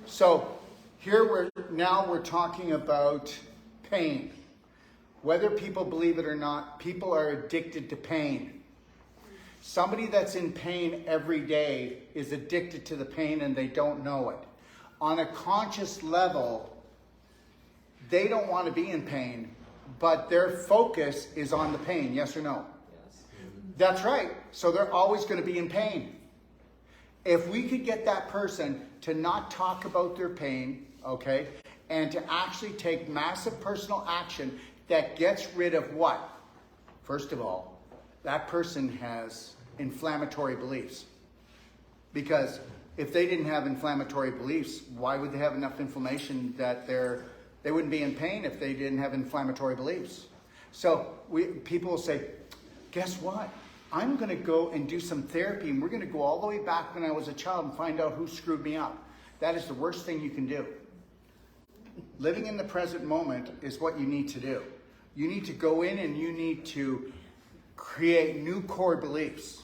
So here we're talking about pain. Whether people believe it or not, people are addicted to pain. Somebody that's in pain every day is addicted to the pain and they don't know it. On a conscious level, they don't want to be in pain, but their focus is on the pain, yes or no? Yes. That's right. So they're always going to be in pain. If we could get that person to not talk about their pain, okay, and to actually take massive personal action that gets rid of what? First of all, that person has inflammatory beliefs. Because if they didn't have inflammatory beliefs, why would they have enough inflammation that they wouldn't be in pain if they didn't have inflammatory beliefs? So people will say, guess what? I'm going to go and do some therapy, and we're going to go all the way back when I was a child and find out who screwed me up. That is the worst thing you can do. Living in the present moment is what you need to do. You need to go in and you need to create new core beliefs.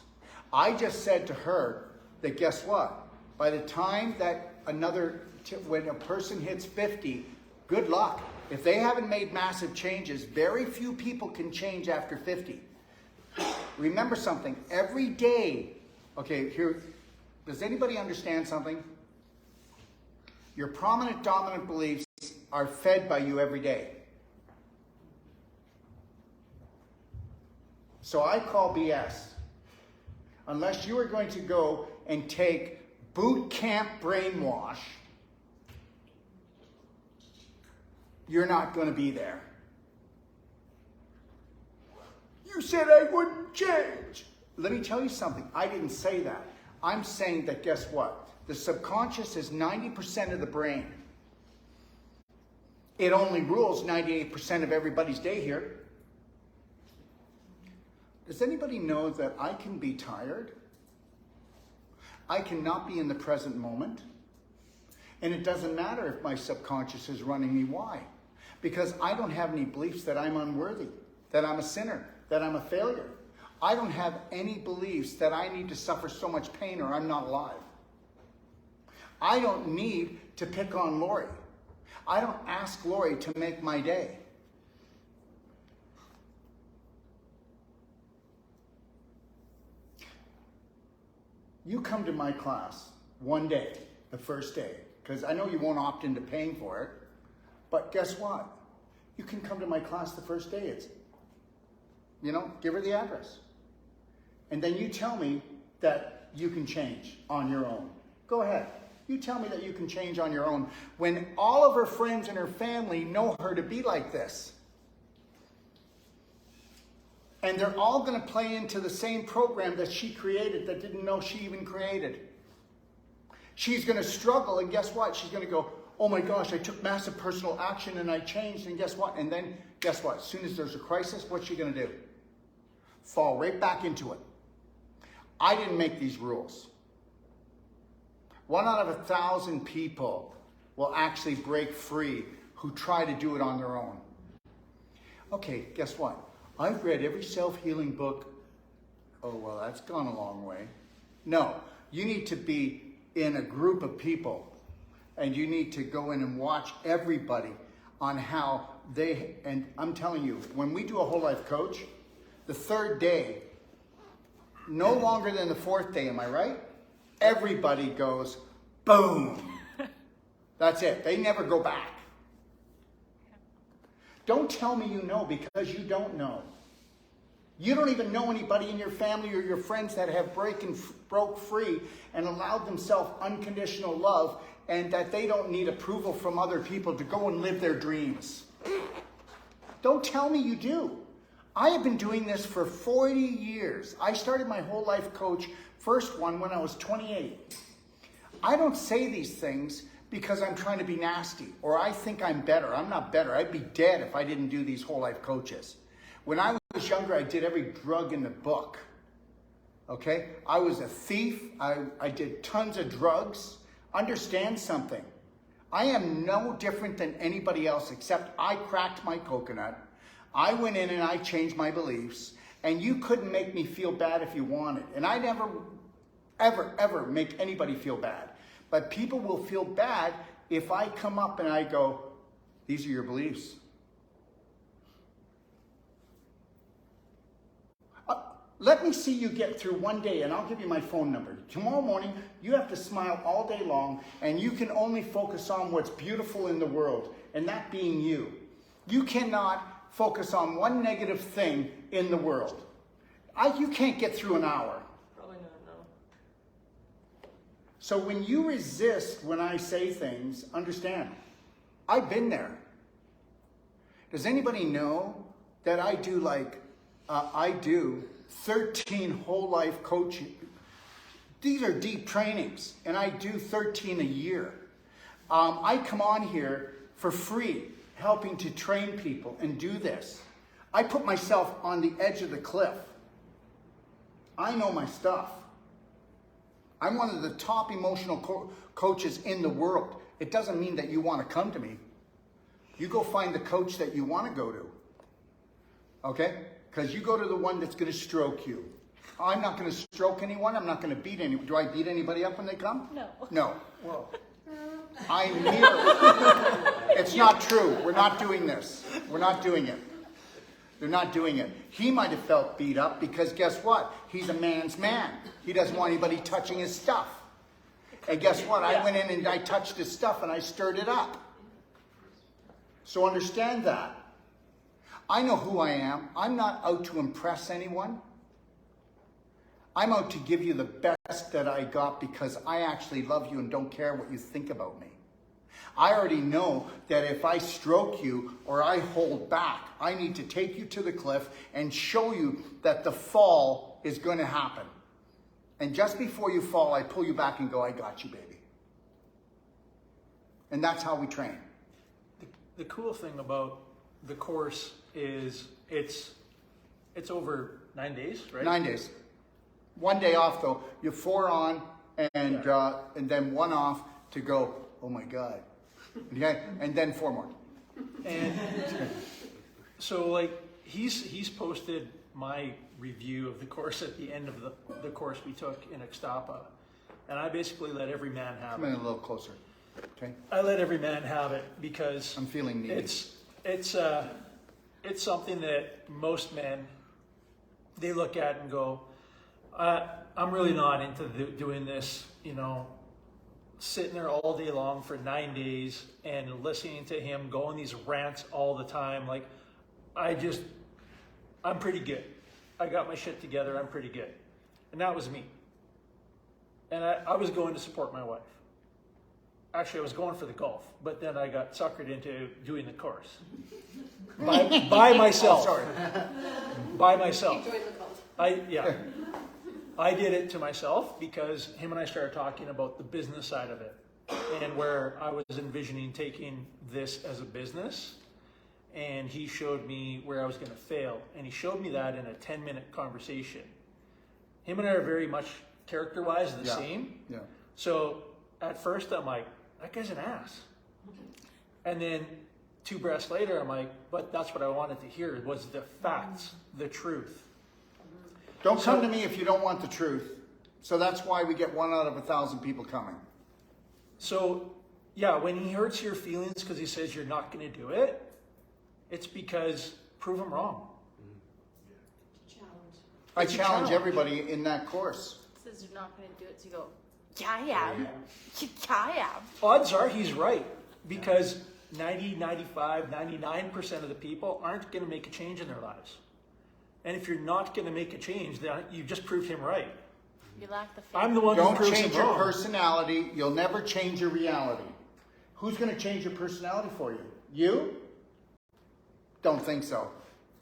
I just said to her that guess what? By the time that when a person hits 50, good luck. If they haven't made massive changes, very few people can change after 50. Remember something, every day, okay, here, does anybody understand something? Your prominent dominant beliefs are fed by you every day. So I call BS. Unless you are going to go and take boot camp brainwash, you're not going to be there. You said I wouldn't change. Let me tell you something. I didn't say that. I'm saying that guess what? The subconscious is 90% of the brain. It only rules 98% of everybody's day here. Does anybody know that I can be tired? I cannot be in the present moment. And it doesn't matter if my subconscious is running me. Why? Because I don't have any beliefs that I'm unworthy, that I'm a sinner, that I'm a failure. I don't have any beliefs that I need to suffer so much pain or I'm not alive. I don't need to pick on Lori. I don't ask Lori to make my day. You come to my class one day, the first day, because I know you won't opt into paying for it, but guess what? You can come to my class the first day. Give her the address. And then you tell me that you can change on your own. Go ahead. You tell me that you can change on your own when all of her friends and her family know her to be like this. And they're all going to play into the same program that she created that didn't know she even created. She's going to struggle, and guess what? She's going to go, oh my gosh, I took massive personal action and I changed, and guess what? And then, guess what? As soon as there's a crisis, what's she going to do? Fall right back into it. I didn't make these rules. 1 out of 1,000 people will actually break free who try to do it on their own. Okay, guess what? I've read every self-healing book. Oh, well, that's gone a long way. No, you need to be in a group of people and you need to go in and watch everybody on how and I'm telling you, when we do a whole life coach, the 3rd day, no longer than the 4th day, am I right? Everybody goes, boom. That's it. They never go back. Don't tell me you know because you don't know. You don't even know anybody in your family or your friends that have broke free and allowed themselves unconditional love and that they don't need approval from other people to go and live their dreams. Don't tell me you do. I have been doing this for 40 years. I started my whole life coach, first one, when I was 28. I don't say these things because I'm trying to be nasty or I think I'm better. I'm not better. I'd be dead if I didn't do these whole life coaches. When I was younger, I did every drug in the book. Okay? I was a thief. I did tons of drugs. Understand something. I am no different than anybody else except I cracked my coconut. I went in and I changed my beliefs, and you couldn't make me feel bad if you wanted. And I never, ever, ever make anybody feel bad. But people will feel bad if I come up and I go, these are your beliefs. Let me see you get through one day, and I'll give you my phone number. Tomorrow morning, you have to smile all day long, and you can only focus on what's beautiful in the world, and that being you. You cannot focus on one negative thing in the world. You can't get through an hour. Probably not, no. So when you resist when I say things, understand, I've been there. Does anybody know that I do 13 whole life coaching? These are deep trainings, and I do 13 a year. I come on here for free, helping to train people and do this. I put myself on the edge of the cliff. I know my stuff. I'm one of the top emotional coaches in the world. It doesn't mean that you want to come to me. You go find the coach that you want to go to. Okay? Because you go to the one that's going to stroke you. I'm not going to stroke anyone. I'm not going to beat anyone. Do I beat anybody up when they come? No. No. Well, I'm here. It's not true. We're not doing this. We're not doing it. They're not doing it. He might have felt beat up because guess what? He's a man's man. He doesn't want anybody touching his stuff. And guess what? I went in and I touched his stuff and I stirred it up. So understand that. I know who I am. I'm not out to impress anyone. I'm out to give you the best that I got because I actually love you and don't care what you think about me. I already know that if I stroke you or I hold back, I need to take you to the cliff and show you that the fall is going to happen. And just before you fall, I pull you back and go, I got you, baby. And that's how we train. The cool thing about the course is it's over 9 days, right? 9 days. 1 day off though. You're 4 on and then 1 off to go, oh my God. Okay? And then 4 more. And so like he's posted my review of the course at the end of the course we took in Ixtapa. And I basically let every man have Come in a little closer. Okay. I let every man have it because I'm feeling needy. It's something that most men, they look at and go, I'm really not into doing this, sitting there all day long for 9 days and listening to him go on these rants all the time. Like, I'm pretty good. I got my shit together. I'm pretty good. And that was me. And I was going to support my wife. Actually, I was going for the golf, but then I got suckered into doing the course by myself. Oh, sorry. By myself. Enjoy the golf. I did it to myself because him and I started talking about the business side of it and where I was envisioning taking this as a business. And he showed me where I was going to fail. And he showed me that in a 10-minute conversation. Him and I are very much character-wise the same. Yeah. So at first I'm like, that guy's an ass. And then 2 breaths later, I'm like, but that's what I wanted to hear was the facts, the truth. Don't come to me if you don't want the truth. So that's why we get 1 out of 1,000 people coming. So, yeah, when he hurts your feelings because he says you're not going to do it, it's because prove him wrong. I challenge everybody in that course. He says you're not going to do it, so you go, yeah, I am. Yeah, I am. Odds are he's right because 90, 95, 99% of the people aren't going to make a change in their lives. And if you're not going to make a change, then you just proved him right. You lack the faith. I'm the one who Don't proves him change your wrong. personality. You'll never change your reality. Who's going to change your personality for you? You? Don't think so.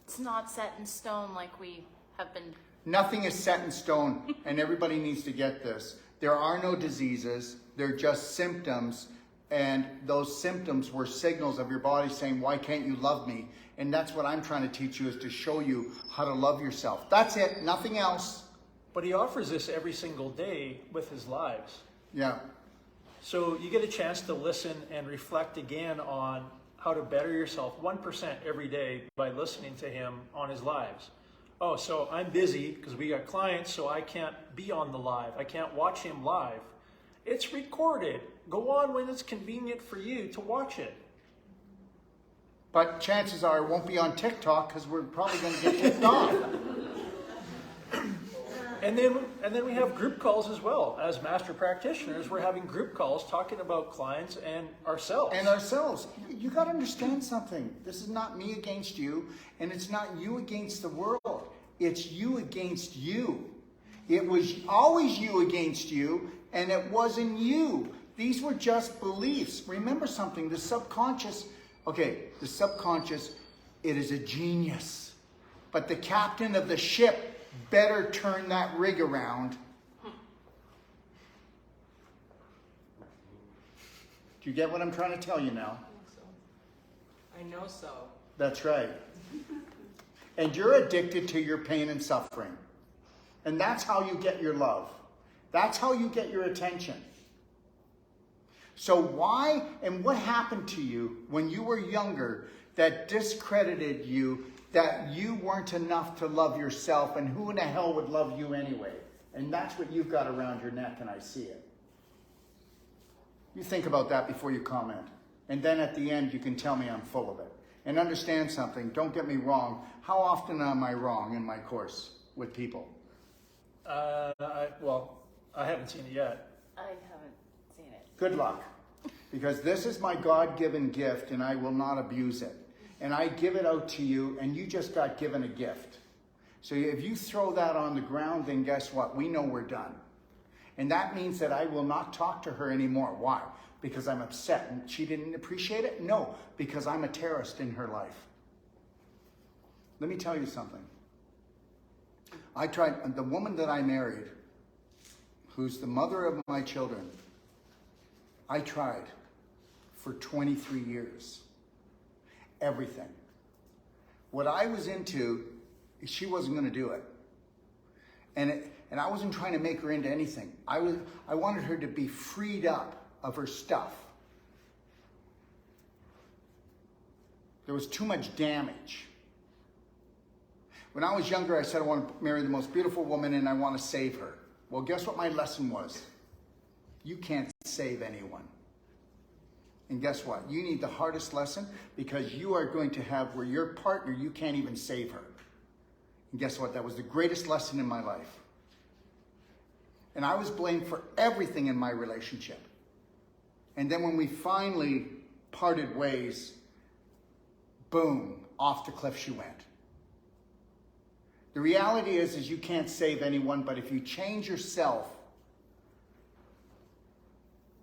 It's not set in stone like we have been. Nothing is set in stone, and everybody needs to get this. There are no diseases. They're just symptoms, and those symptoms were signals of your body saying, why can't you love me? And that's what I'm trying to teach you, is to show you how to love yourself. That's it, nothing else. But he offers this every single day with his lives. Yeah. So you get a chance to listen and reflect again on how to better yourself 1% every day by listening to him on his lives. Oh, so I'm busy because we got clients, so I can't be on the live. I can't watch him live. It's recorded. Go on when it's convenient for you to watch it. But chances are it won't be on TikTok because we're probably going to get kicked off. And then we have group calls as well. As master practitioners, we're having group calls talking about clients and ourselves. You got to understand something. This is not me against you, and it's not you against the world. It's you against you. It was always you against you, and it wasn't you. These were just beliefs. Remember something, the subconscious, it is a genius. But the captain of the ship better turn that rig around. Do you get what I'm trying to tell you now? I know so. That's right. And you're addicted to your pain and suffering. And that's how you get your love. That's how you get your attention. So why and what happened to you when you were younger that discredited you, that you weren't enough to love yourself, and who in the hell would love you anyway? And that's what you've got around your neck, and I see it. You think about that before you comment. And then at the end, you can tell me I'm full of it. And understand something, don't get me wrong. How often am I wrong in my course with people? I haven't seen it yet. I haven't seen it. Good luck. Because this is my God-given gift, and I will not abuse it. And I give it out to you, and you just got given a gift. So if you throw that on the ground, then guess what? We know we're done. And that means that I will not talk to her anymore. Why? Because I'm upset and she didn't appreciate it? No, because I'm a terrorist in her life. Let me tell you something. The woman that I married, who's the mother of my children, I tried for 23 years. Everything. What I was into, she wasn't going to do it. And I wasn't trying to make her into anything. I wanted her to be freed up of her stuff. There was too much damage. When I was younger, I said I want to marry the most beautiful woman and I want to save her. Well, guess what my lesson was? You can't save anyone. And guess what? You need the hardest lesson, because you are going to have where your partner, you can't even save her. And guess what? That was the greatest lesson in my life. And I was blamed for everything in my relationship. And then when we finally parted ways, boom, off the cliff she went. The reality is you can't save anyone, but if you change yourself,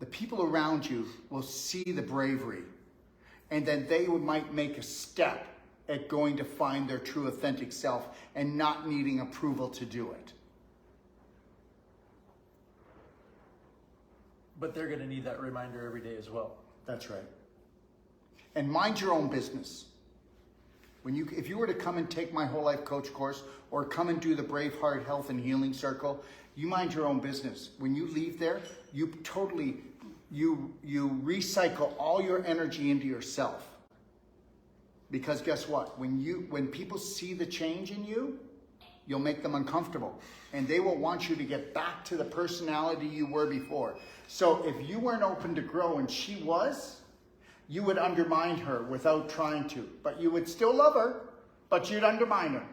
the people around you will see the bravery, and then they might make a step at going to find their true authentic self and not needing approval to do it. But they're going to need that reminder every day as well. That's right. And mind your own business. If you were to come and take my whole life coach course or come and do the BraveHeart Health and Healing Circle, you mind your own business. When you leave there, you recycle all your energy into yourself. Because guess what? When people see the change in you, you'll make them uncomfortable. And they will want you to get back to the personality you were before. So if you weren't open to grow and she was, you would undermine her without trying to. But you would still love her, but you'd undermine her.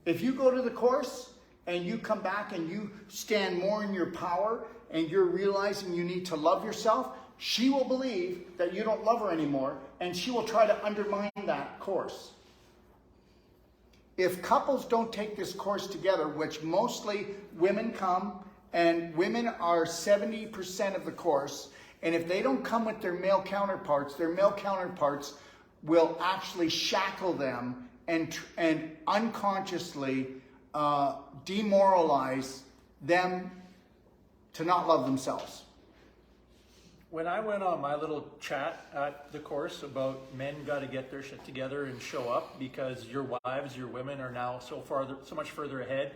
If you go to the course and you come back and you stand more in your power and you're realizing you need to love yourself, she will believe that you don't love her anymore, and she will try to undermine that course. If couples don't take this course together, which mostly women come, and women are 70% of the course, and if they don't come with their male counterparts will actually shackle them and unconsciously demoralize them to not love themselves. When I went on my little chat at the course about men got to get their shit together and show up because your wives, your women are now so much further ahead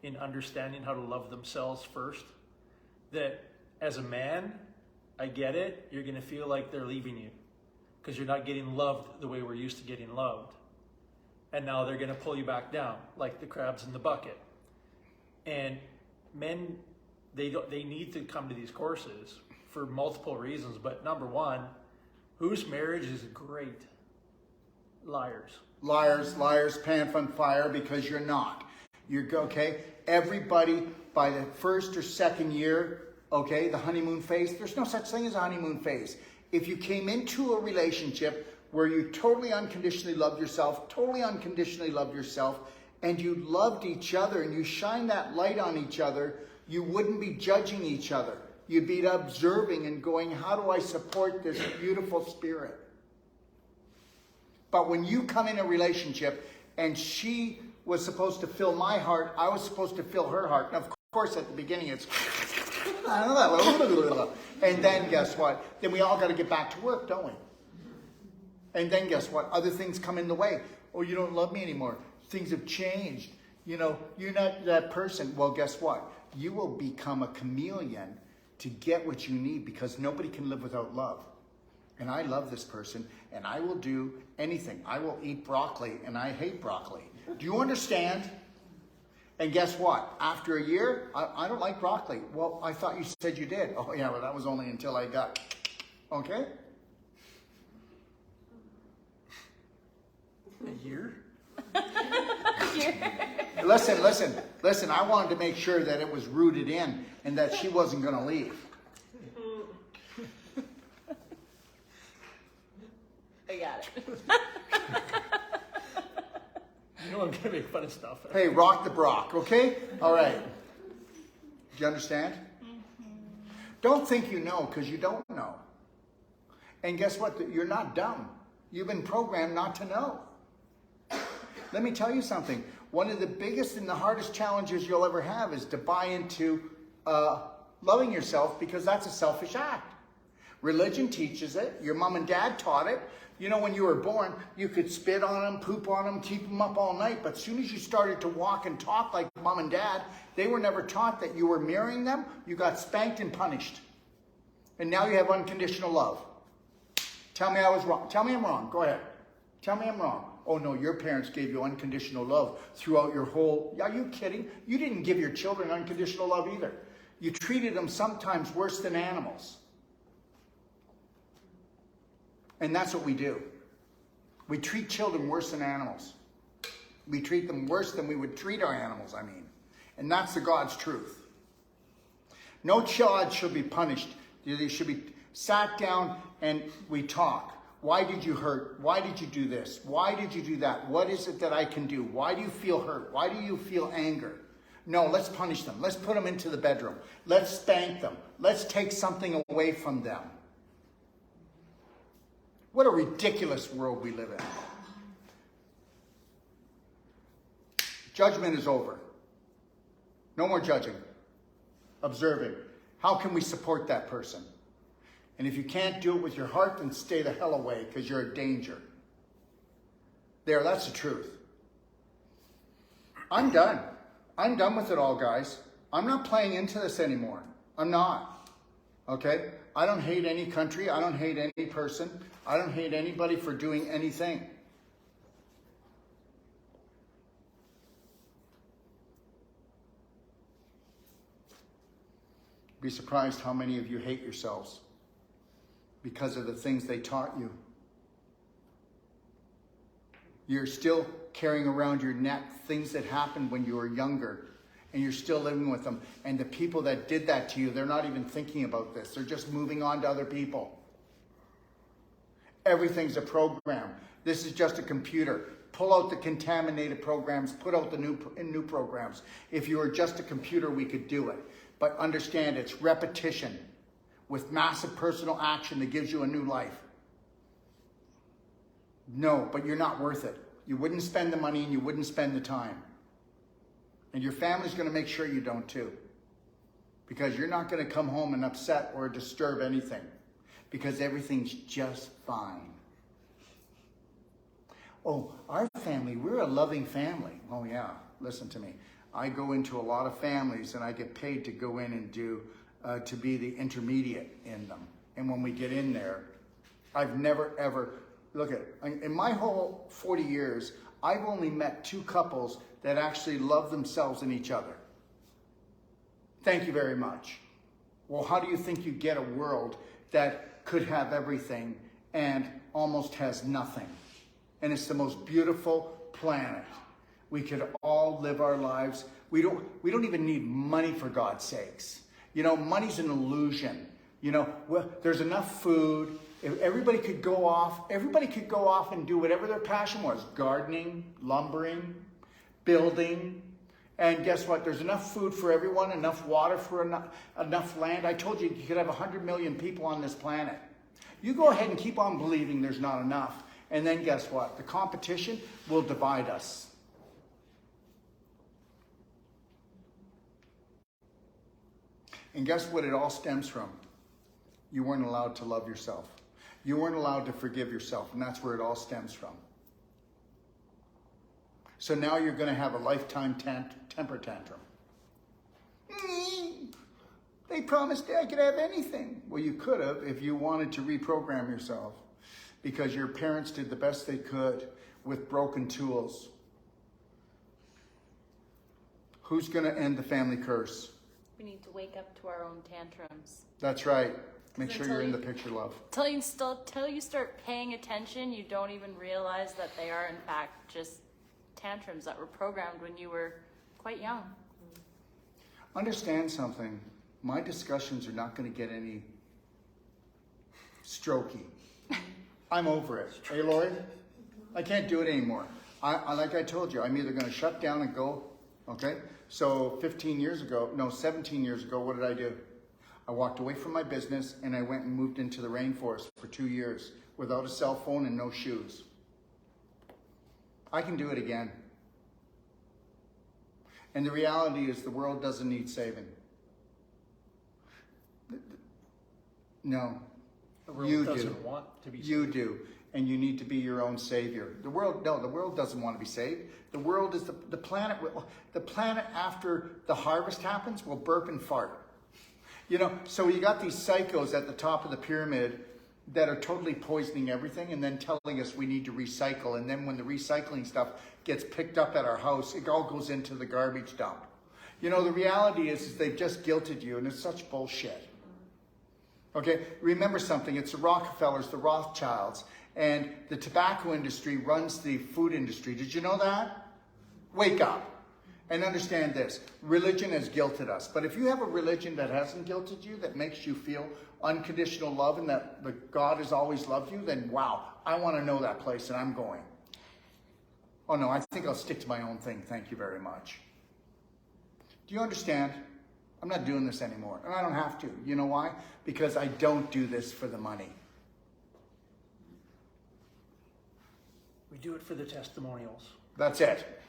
in understanding how to love themselves first, that as a man, I get it, you're going to feel like they're leaving you because you're not getting loved the way we're used to getting loved. And now they're going to pull you back down like the crabs in the bucket. And men they need to come to these courses for multiple reasons. But number one, whose marriage is great? Liars. Liars, pants on fire because you're not. You're okay. Everybody by the first or second year, okay, the honeymoon phase. There's no such thing as a honeymoon phase. If you came into a relationship where you totally unconditionally loved yourself, and you loved each other and you shine that light on each other, you wouldn't be judging each other. You'd be observing and going, how do I support this beautiful spirit? But when you come in a relationship and she was supposed to fill my heart, I was supposed to fill her heart. And of course, at the beginning, it's... and then guess what? Then we all got to get back to work, don't we? And then guess what? Other things come in the way. Oh, you don't love me anymore. Things have changed. You know, you're not that person. Well, guess what? You will become a chameleon to get what you need, because nobody can live without love. And I love this person, and I will do anything. I will eat broccoli, and I hate broccoli. Do you understand? And guess what? After a year, I don't like broccoli. Well, I thought you said you did. Oh, yeah, well, that was only until I got... Okay? A year? Listen, I wanted to make sure that it was rooted in and that she wasn't going to leave. I got it. You know I'm going to make fun of stuff. Hey, rock the Brock, okay? All right. Do you understand? Don't think you know, because you don't know. And guess what? You're not dumb. You've been programmed not to know. Let me tell you something. One of the biggest and the hardest challenges you'll ever have is to buy into loving yourself, because that's a selfish act. Religion teaches it. Your mom and dad taught it. You know, when you were born, you could spit on them, poop on them, keep them up all night. But as soon as you started to walk and talk like mom and dad, they were never taught that you were mirroring them. You got spanked and punished. And now you have unconditional love. Tell me I was wrong. Tell me I'm wrong. Go ahead. Tell me I'm wrong. Oh no, your parents gave you unconditional love throughout your whole... Are you kidding? You didn't give your children unconditional love either. You treated them sometimes worse than animals. And that's what we do. We treat children worse than animals. We treat them worse than we would treat our animals, I mean. And that's the God's truth. No child should be punished. They should be sat down and we talk. Why did you hurt? Why did you do this? Why did you do that? What is it that I can do? Why do you feel hurt? Why do you feel anger? No, let's punish them. Let's put them into the bedroom. Let's spank them. Let's take something away from them. What a ridiculous world we live in. Judgment is over. No more judging. Observing. How can we support that person? And if you can't do it with your heart, then stay the hell away, because you're a danger. There, that's the truth. I'm done. I'm done with it all, guys. I'm not playing into this anymore. I'm not. Okay? I don't hate any country. I don't hate any person. I don't hate anybody for doing anything. Be surprised how many of you hate yourselves because of the things they taught you. You're still carrying around your neck things that happened when you were younger, and you're still living with them. And the people that did that to you, they're not even thinking about this. They're just moving on to other people. Everything's a program. This is just a computer. Pull out the contaminated programs, put out the new programs. If you were just a computer, we could do it. But understand, it's repetition with massive personal action that gives you a new life. No, but you're not worth it. You wouldn't spend the money and you wouldn't spend the time. And your family's going to make sure you don't too. Because you're not going to come home and upset or disturb anything. Because everything's just fine. Oh, our family, we're a loving family. Oh yeah, listen to me. I go into a lot of families and I get paid to go in and do, to be the intermediate in them. And when we get in there, I've never ever, look at it, in my whole 40 years, I've only met 2 couples that actually love themselves and each other. Thank you very much. Well, how do you think you get a world that could have everything and almost has nothing? And it's the most beautiful planet. We could all live our lives. We don't even need money, for God's sakes. You know, money's an illusion. You know, well, there's enough food. If everybody could go off and do whatever their passion was. Gardening, lumbering, building. And guess what? There's enough food for everyone, enough water for enough land. I told you you could have 100 million people on this planet. You go ahead and keep on believing there's not enough. And then guess what? The competition will divide us. And guess what it all stems from? You weren't allowed to love yourself. You weren't allowed to forgive yourself, and that's where it all stems from. So now you're going to have a lifetime temper tantrum. They promised I could have anything. Well, you could have if you wanted to reprogram yourself, because your parents did the best they could with broken tools. Who's going to end the family curse? We need to wake up to our own tantrums. That's right. Make sure you're in the picture, love. Till you start paying attention, you don't even realize that they are in fact just tantrums that were programmed when you were quite young. Understand something. My discussions are not going to get any strokey. I'm over it. Hey, Lori? I can't do it anymore. Like I told you, I'm either going to shut down and go, okay? So 17 years ago, what did I do? I walked away from my business and I went and moved into the rainforest for 2 years without a cell phone and no shoes. I can do it again. And the reality is the world doesn't need saving. No. The world You doesn't do. want to be saved. You do. And you need to be your own savior. The world doesn't want to be saved. The world is the planet. The planet after the harvest happens will burp and fart. You know, so you got these psychos at the top of the pyramid that are totally poisoning everything and then telling us we need to recycle. And then when the recycling stuff gets picked up at our house, it all goes into the garbage dump. You know, the reality is they've just guilted you, and it's such bullshit. Okay, remember something. It's the Rockefellers, the Rothschilds, and the tobacco industry runs the food industry. Did you know that? Wake up. And understand this, religion has guilted us. But if you have a religion that hasn't guilted you, that makes you feel unconditional love and that the God has always loved you, then wow, I want to know that place and I'm going. Oh no, I think I'll stick to my own thing. Thank you very much. Do you understand? I'm not doing this anymore. And I don't have to. You know why? Because I don't do this for the money. We do it for the testimonials. That's it.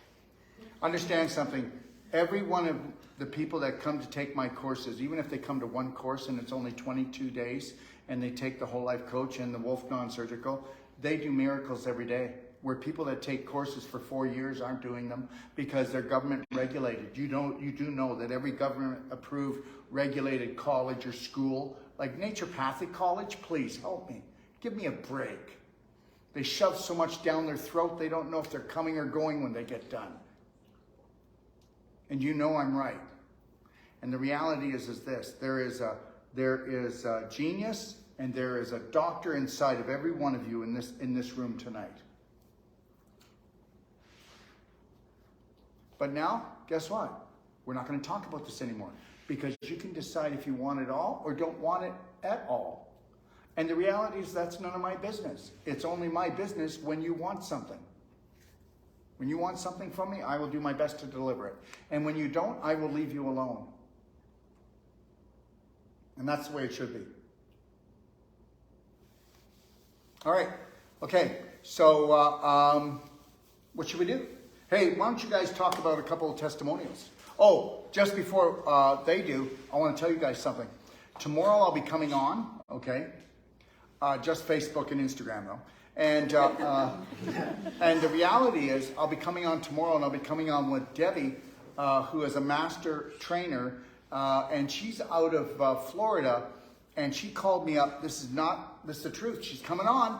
Understand something. Every one of the people that come to take my courses, even if they come to one course and it's only 22 days and they take the Whole Life Coach and the Wolf Non-Surgical, they do miracles every day. Where people that take courses for 4 years aren't doing them because they're government regulated. You do know that every government approved regulated college or school, like naturopathic college, please help me. Give me a break. They shove so much down their throat they don't know if they're coming or going when they get done. And you know I'm right. And the reality is this: there is a genius and there is a doctor inside of every one of you in this room tonight. But now, guess what? We're not going to talk about this anymore because you can decide if you want it all or don't want it at all. And the reality is that's none of my business. It's only my business when you want something. When you want something from me, I will do my best to deliver it. And when you don't, I will leave you alone. And that's the way it should be. All right. Okay. So what should we do? Hey, why don't you guys talk about a couple of testimonials? Oh, just before they do, I want to tell you guys something. Tomorrow I'll be coming on, okay? Just Facebook and Instagram though. And the reality is I'll be coming on tomorrow and I'll be coming on with Debbie, who is a master trainer, and she's out of Florida, and she called me up. This is the truth. She's coming on.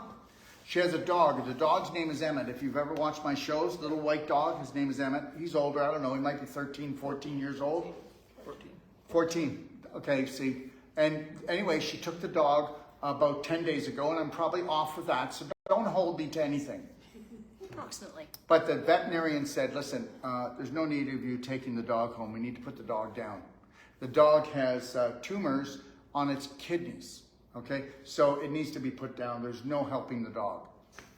She has a dog. The dog's name is Emmett. If you've ever watched my shows, little white dog, his name is Emmett. He's older. I don't know. He might be 13, 14 years old. 14. Okay, see. And anyway, she took the dog about 10 days ago, and I'm probably off with that, so don't hold me to anything. Approximately. But the veterinarian said, listen, there's no need of you taking the dog home. We need to put the dog down. The dog has tumors on its kidneys, okay? So it needs to be put down. There's no helping the dog.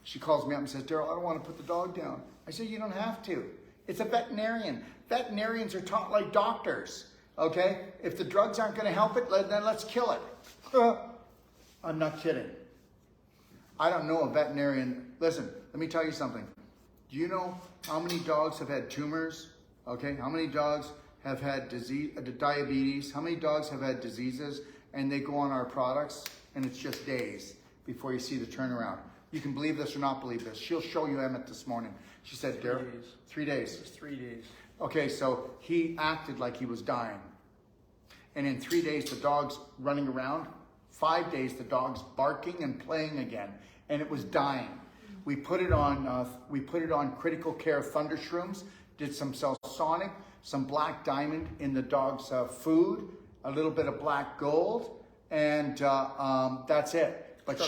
She calls me up and says, Daryl, I don't want to put the dog down. I said, you don't have to. It's a veterinarian. Veterinarians are taught like doctors, okay? If the drugs aren't going to help it, then let's kill it. I'm not kidding. I don't know a veterinarian. Listen, let me tell you something. Do you know how many dogs have had tumors? Okay, how many dogs have had diabetes? How many dogs have had diseases and they go on our products and it's just days before you see the turnaround? You can believe this or not believe this. She'll show you Emmett this morning. She said, Daryl, 3 days. It was 3 days. Okay, so he acted like he was dying. And in 3 days, the dog's running around. 5 days, the dog's barking and playing again. And it was dying. We put it on critical care thunder shrooms, did some Celsonic, some black diamond in the dog's food, a little bit of black gold, and that's it. But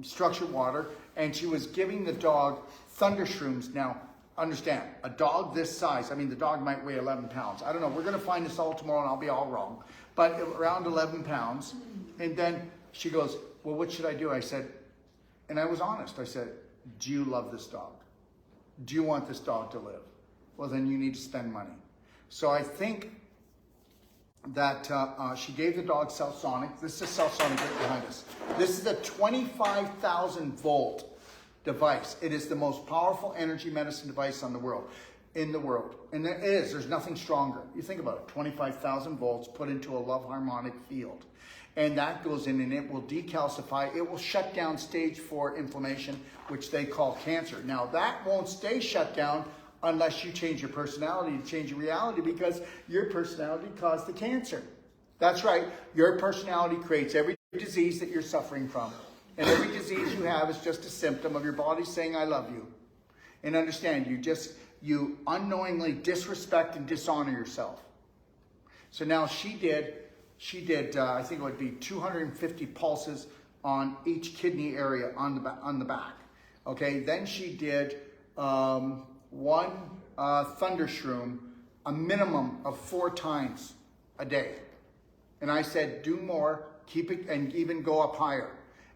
structured water. And she was giving the dog thunder shrooms. Now, understand, a dog this size, I mean, the dog might weigh 11 pounds. I don't know, we're going to find this all tomorrow and I'll be all wrong. But around 11 pounds. And then she goes, well, what should I do? I said, and I was honest. I said, do you love this dog? Do you want this dog to live? Well, then you need to spend money. So I think that she gave the dog Celsonic. This is Celsonic right behind us. This is a 25,000 volt device. It is the most powerful energy medicine device in the world. And there is, there's nothing stronger. You think about it, 25,000 volts put into a love harmonic field. And that goes in and it will decalcify, it will shut down stage 4 inflammation, which they call cancer. Now that won't stay shut down unless you change your personality to change your reality, because your personality caused the cancer. That's right, your personality creates every disease that you're suffering from. And every disease you have is just a symptom of your body saying, I love you. And understand, you unknowingly disrespect and dishonor yourself. So now she did, I think it would be 250 pulses on each kidney area on the back. Okay, then she did one thunder shroom a minimum of 4 times a day. And I said, do more, keep it, and even go up higher.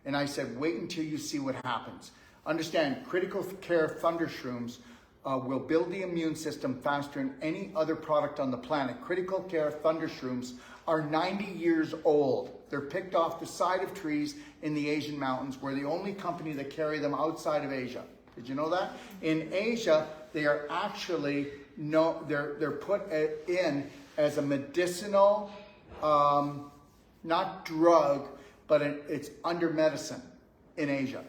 And I said, wait until you see what happens. Understand, critical care thunder shrooms will build the immune system faster than any other product on the planet. Critical care thunder shrooms are 90 years old. They're picked off the side of trees in the Asian mountains. We're the only company that carry them outside of Asia. Did you know that? In Asia, they are actually, they're put in as a medicinal, not drug, but it's under medicine in Asia,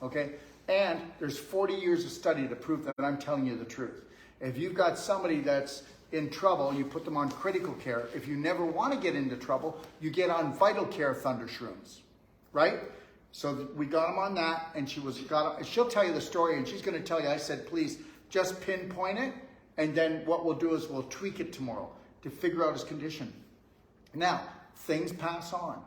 okay? And there's 40 years of study to prove that I'm telling you the truth. If you've got somebody that's in trouble, you put them on critical care. If you never want to get into trouble, you get on vital care thunder shrooms, right? So we got them on that, and she'll tell you the story, and she's going to tell you, I said, please just pinpoint it, and then what we'll do is we'll tweak it tomorrow to figure out his condition. Now, things pass on,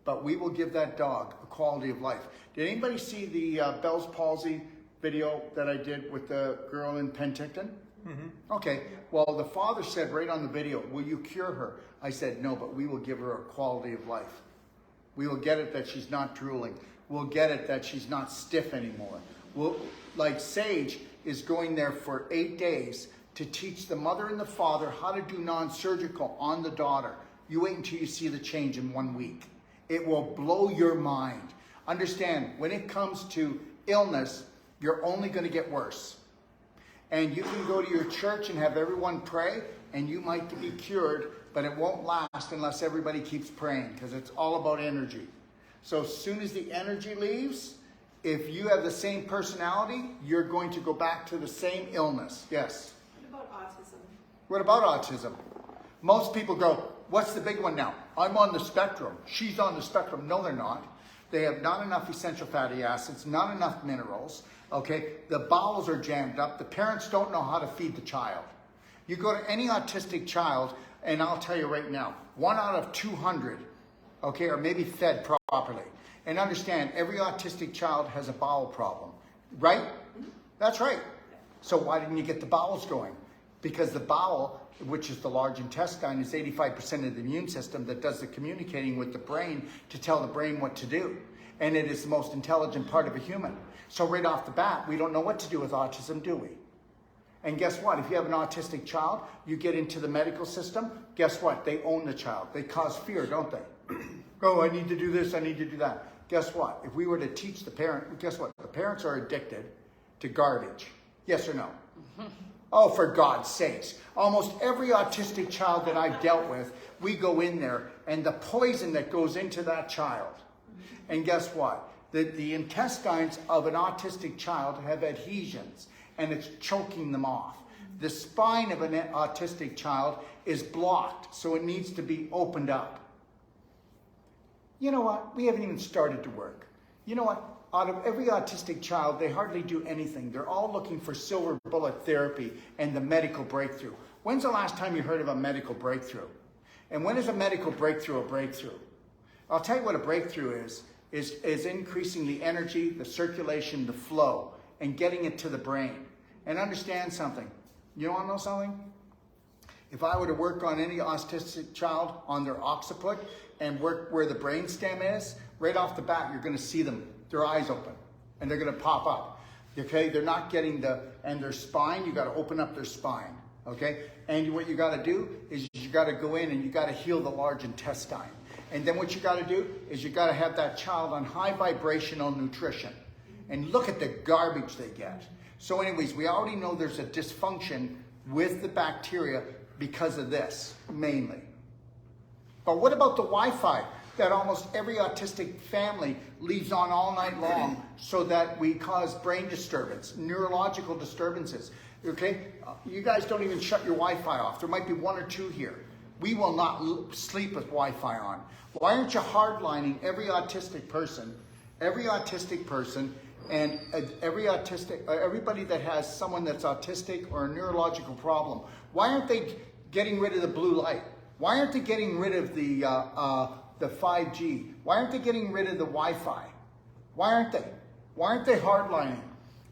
but we will give that dog a quality of life. Did anybody see the Bell's palsy video that I did with the girl in Penticton? Mm-hmm. Okay, well, the father said right on the video, will you cure her? I said, no, but we will give her a quality of life. We will get it that she's not drooling. We'll get it that she's not stiff anymore. Like Sage is going there for 8 days to teach the mother and the father how to do non-surgical on the daughter. You wait until you see the change in 1 week. It will blow your mind. Understand, when it comes to illness, you're only going to get worse. And you can go to your church and have everyone pray, and you might be cured, but it won't last unless everybody keeps praying, because it's all about energy. So as soon as the energy leaves, if you have the same personality, you're going to go back to the same illness. Yes? What about autism? What about autism? Most people go, what's the big one now? I'm on the spectrum. She's on the spectrum. No, they're not. They have not enough essential fatty acids, not enough minerals. Okay, the bowels are jammed up. The parents don't know how to feed the child. You go to any autistic child, and I'll tell you right now, 1 out of 200, okay, are maybe fed properly. And understand, every autistic child has a bowel problem, right? That's right. So why didn't you get the bowels going? Because the bowel, which is the large intestine, is 85% of the immune system that does the communicating with the brain to tell the brain what to do. And it is the most intelligent part of a human. So right off the bat, we don't know what to do with autism, do we? And guess what? If you have an autistic child, you get into the medical system, guess what? They own the child. They cause fear, don't they? Oh, I need to do this, I need to do that. Guess what? If we were to teach the parent, guess what? The parents are addicted to garbage. Yes or no? Oh, for God's sakes. Almost every autistic child that I've dealt with, we go in there and the poison that goes into that child. And guess what? The intestines of an autistic child have adhesions and it's choking them off. The spine of an autistic child is blocked, so it needs to be opened up. You know what? We haven't even started to work. You know what? Out of every autistic child, they hardly do anything. They're all looking for silver bullet therapy and the medical breakthrough. When's the last time you heard of a medical breakthrough? And when is a medical breakthrough a breakthrough? I'll tell you what a breakthrough is increasing the energy, the circulation, the flow, and getting it to the brain. And understand something. You want to know something? If I were to work on any autistic child on their occiput and work where the brainstem is, right off the bat, you're going to see them, their eyes open, and they're going to pop up. Okay, they're not getting and their spine, you got to open up their spine. Okay, and what you got to do is you got to go in and you got to heal the large intestine. And then what you got to do is you got to have that child on high vibrational nutrition. And look at the garbage they get. So anyways, we already know there's a dysfunction with the bacteria because of this, mainly. But what about the Wi-Fi that almost every autistic family leaves on all night long so that we cause brain disturbance, neurological disturbances? Okay, you guys don't even shut your Wi-Fi off. There might be 1 or 2 here. We will not sleep with Wi-Fi on. Why aren't you hardlining every autistic person, and everybody that has someone that's autistic or a neurological problem? Why aren't they getting rid of the blue light? Why aren't they getting rid of the 5G? Why aren't they getting rid of the Wi-Fi? Why aren't they? Why aren't they hardlining?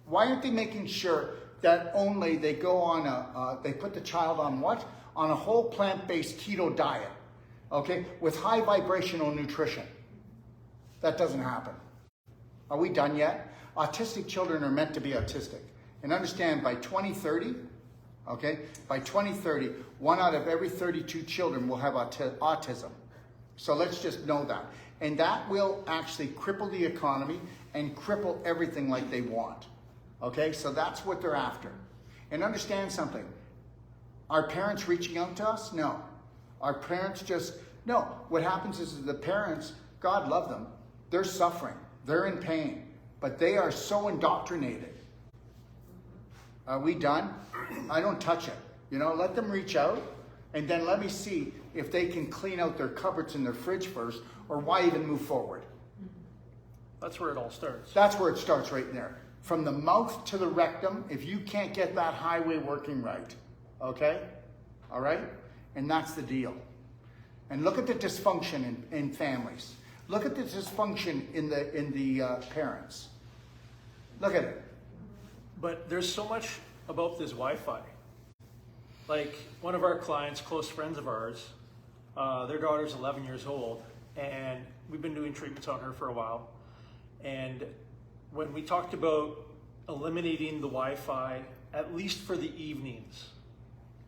Why aren't they making sure that only they go on they put the child on what? On a whole plant-based keto diet, okay, with high vibrational nutrition? That doesn't happen. Are we done yet? Autistic children are meant to be autistic. And understand, by 2030, okay, by 2030, 1 out of every 32 children will have autism. So let's just know that. And that will actually cripple the economy and cripple everything like they want. Okay, so that's what they're after. And understand something. Are parents reaching out to us? No. Our parents no. What happens is the parents, God love them, they're suffering, they're in pain, but they are so indoctrinated. Are we done? I don't touch it. You know, let them reach out, and then let me see if they can clean out their cupboards in their fridge first, or why even move forward. That's where it all starts. That's where it starts, right there. From the mouth to the rectum, if you can't get that highway working right, okay? All right? And that's the deal. And look at the dysfunction in families. Look at the dysfunction in the parents. Look at it. But there's so much about this Wi-Fi. Like one of our clients, close friends of ours, their daughter's 11 years old, and we've been doing treatments on her for a while. And when we talked about eliminating the Wi-Fi, at least for the evenings,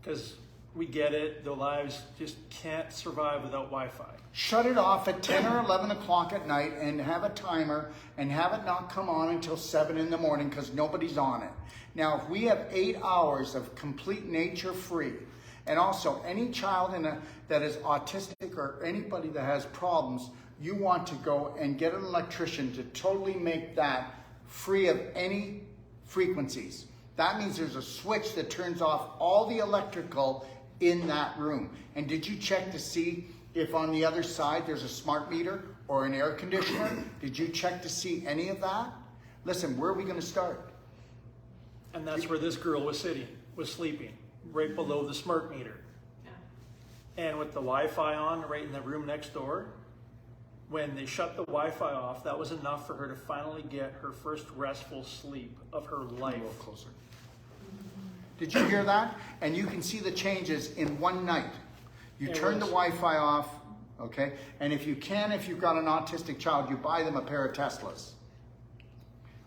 because we get it, their lives just can't survive without Wi-Fi. Shut it off at 10 or 11 o'clock at night and have a timer and have it not come on until 7 in the morning because nobody's on it. Now, if we have 8 hours of complete nature free, and also any child that is autistic or anybody that has problems, you want to go and get an electrician to totally make that free of any frequencies. That means there's a switch that turns off all the electrical in that room. And did you check to see if on the other side there's a smart meter or an air conditioner? Did you check to see any of that? Listen, where are we going to start? And that's where this girl was sleeping. right below the smart meter. And with the Wi-Fi on right in the room next door, when they shut the Wi-Fi off, that was enough for her to finally get her first restful sleep of her life. A little closer. Did you hear that? And you can see the changes in one night. You turn the Wi-Fi off, okay? And if you've got an autistic child, you buy them a pair of Teslas.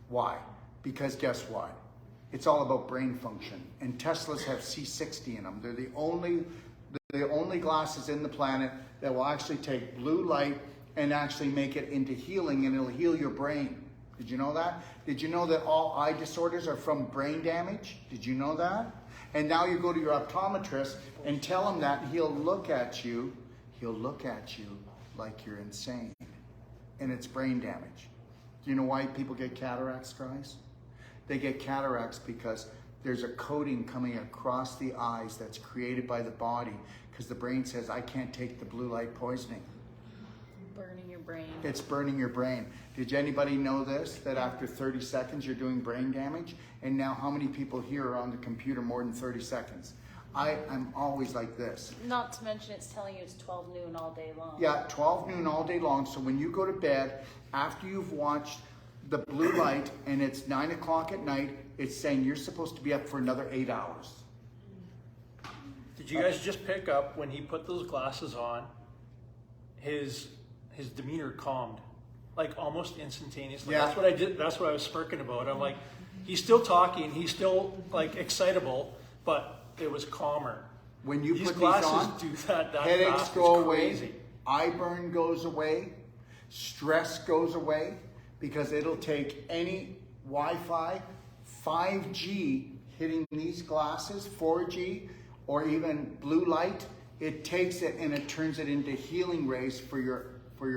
Why? Because guess what? It's all about brain function. And Teslas have C60 in them. They're the only glasses in the planet that will actually take blue light and actually make it into healing, and it'll heal your brain. Did you know that? Did you know that all eye disorders are from brain damage? Did you know that? And now you go to your optometrist and tell him that, and he'll look at you like you're insane. And it's brain damage. Do you know why people get cataracts, guys? They get cataracts because there's a coating coming across the eyes that's created by the body, because the brain says, I can't take the blue light poisoning. Burning your brain. It's burning your brain. Did anybody know this? That after 30 seconds, you're doing brain damage? And now how many people here are on the computer more than 30 seconds? I'm always like this. Not to mention it's telling you it's 12 noon all day long. Yeah, 12 noon all day long. So when you go to bed, after you've watched the blue light and it's 9 o'clock at night, it's saying you're supposed to be up for another 8 hours. Did you guys just pick up when he put those glasses on, his demeanor calmed, like almost instantaneously? Yeah. That's what I did. That's what I was smirking about. I'm like, he's still talking, he's still like excitable, but it was calmer. When you These put glasses these on, do that headaches fast. go It's away, crazy. eye burn goes away, stress goes away, because it'll take any Wi-Fi, 5G hitting these glasses, 4G, or even blue light. It takes it and it turns it into healing rays for your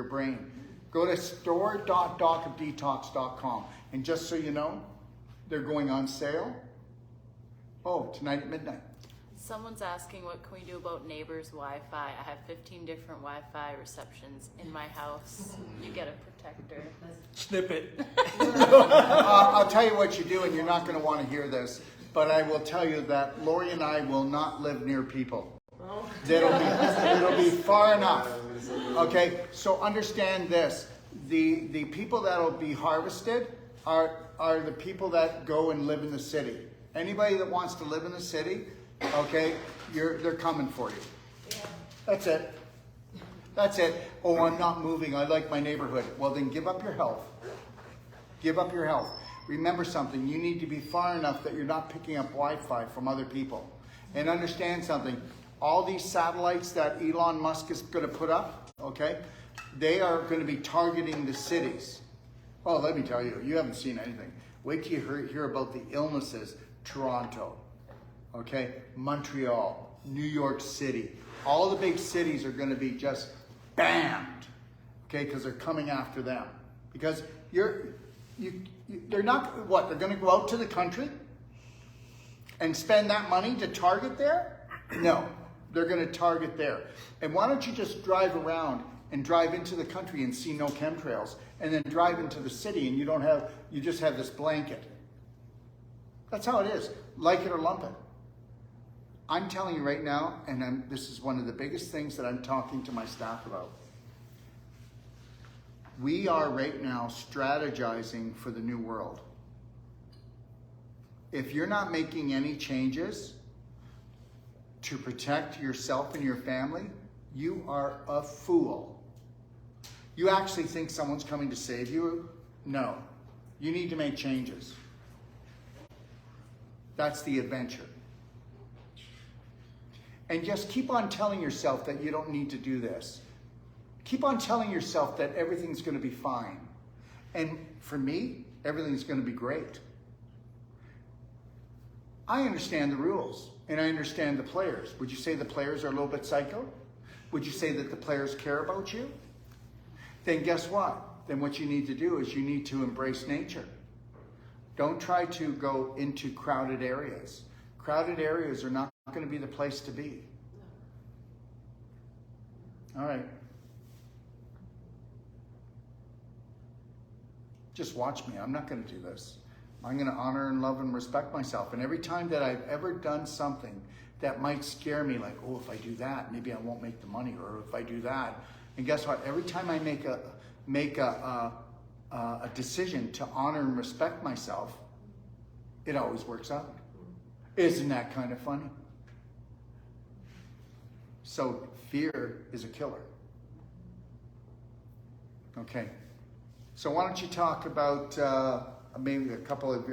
brain. Go to store.docofdetox.com, and just so you know, they're going on sale. Oh, tonight at midnight. Someone's asking, what can we do about neighbors' Wi-Fi? I have 15 different Wi-Fi receptions in my house. You get a protector. Snip it. I'll tell you what you do, and you're not going to want to hear this, but I will tell you that Lori and I will not live near people. It'll be far enough. Okay, so understand this. The people that will be harvested are the people that go and live in the city. Anybody that wants to live in the city, okay, they're coming for you. That's it. That's it. Oh, I'm not moving. I like my neighborhood. Well, then give up your health. Give up your health. Remember something. You need to be far enough that you're not picking up Wi-Fi from other people. And understand something. All these satellites that Elon Musk is going to put up, okay, they are going to be targeting the cities. Oh, let me tell you, you haven't seen anything. Wait till you hear about the illnesses. Toronto, okay, Montreal, New York City. All the big cities are going to be just banned, okay, because they're coming after them. Because they're not, what, they're going to go out to the country and spend that money to target there? No, they're going to target there. And why don't you just drive around and drive into the country and see no chemtrails, and then drive into the city and you just have this blanket. That's how it is. Like it or lump it. I'm telling you right now, and this is one of the biggest things that I'm talking to my staff about. We are right now strategizing for the new world. If you're not making any changes to protect yourself and your family, you are a fool. You actually think someone's coming to save you? No. You need to make changes. That's the adventure. And just keep on telling yourself that you don't need to do this. Keep on telling yourself that everything's going to be fine. And for me, everything's going to be great. I understand the rules and I understand the players. Would you say the players are a little bit psycho? Would you say that the players care about you? Then guess what? Then what you need to do is you need to embrace nature. Don't try to go into crowded areas. Crowded areas are not going to be the place to be. All right. Just watch me. I'm not going to do this. I'm going to honor and love and respect myself. And every time that I've ever done something that might scare me, like, oh, if I do that, maybe I won't make the money, or if I do that. And guess what? Every time I make a decision to honor and respect myself, it always works out. Isn't that kind of funny? So fear is a killer. Okay. So why don't you talk about maybe a couple of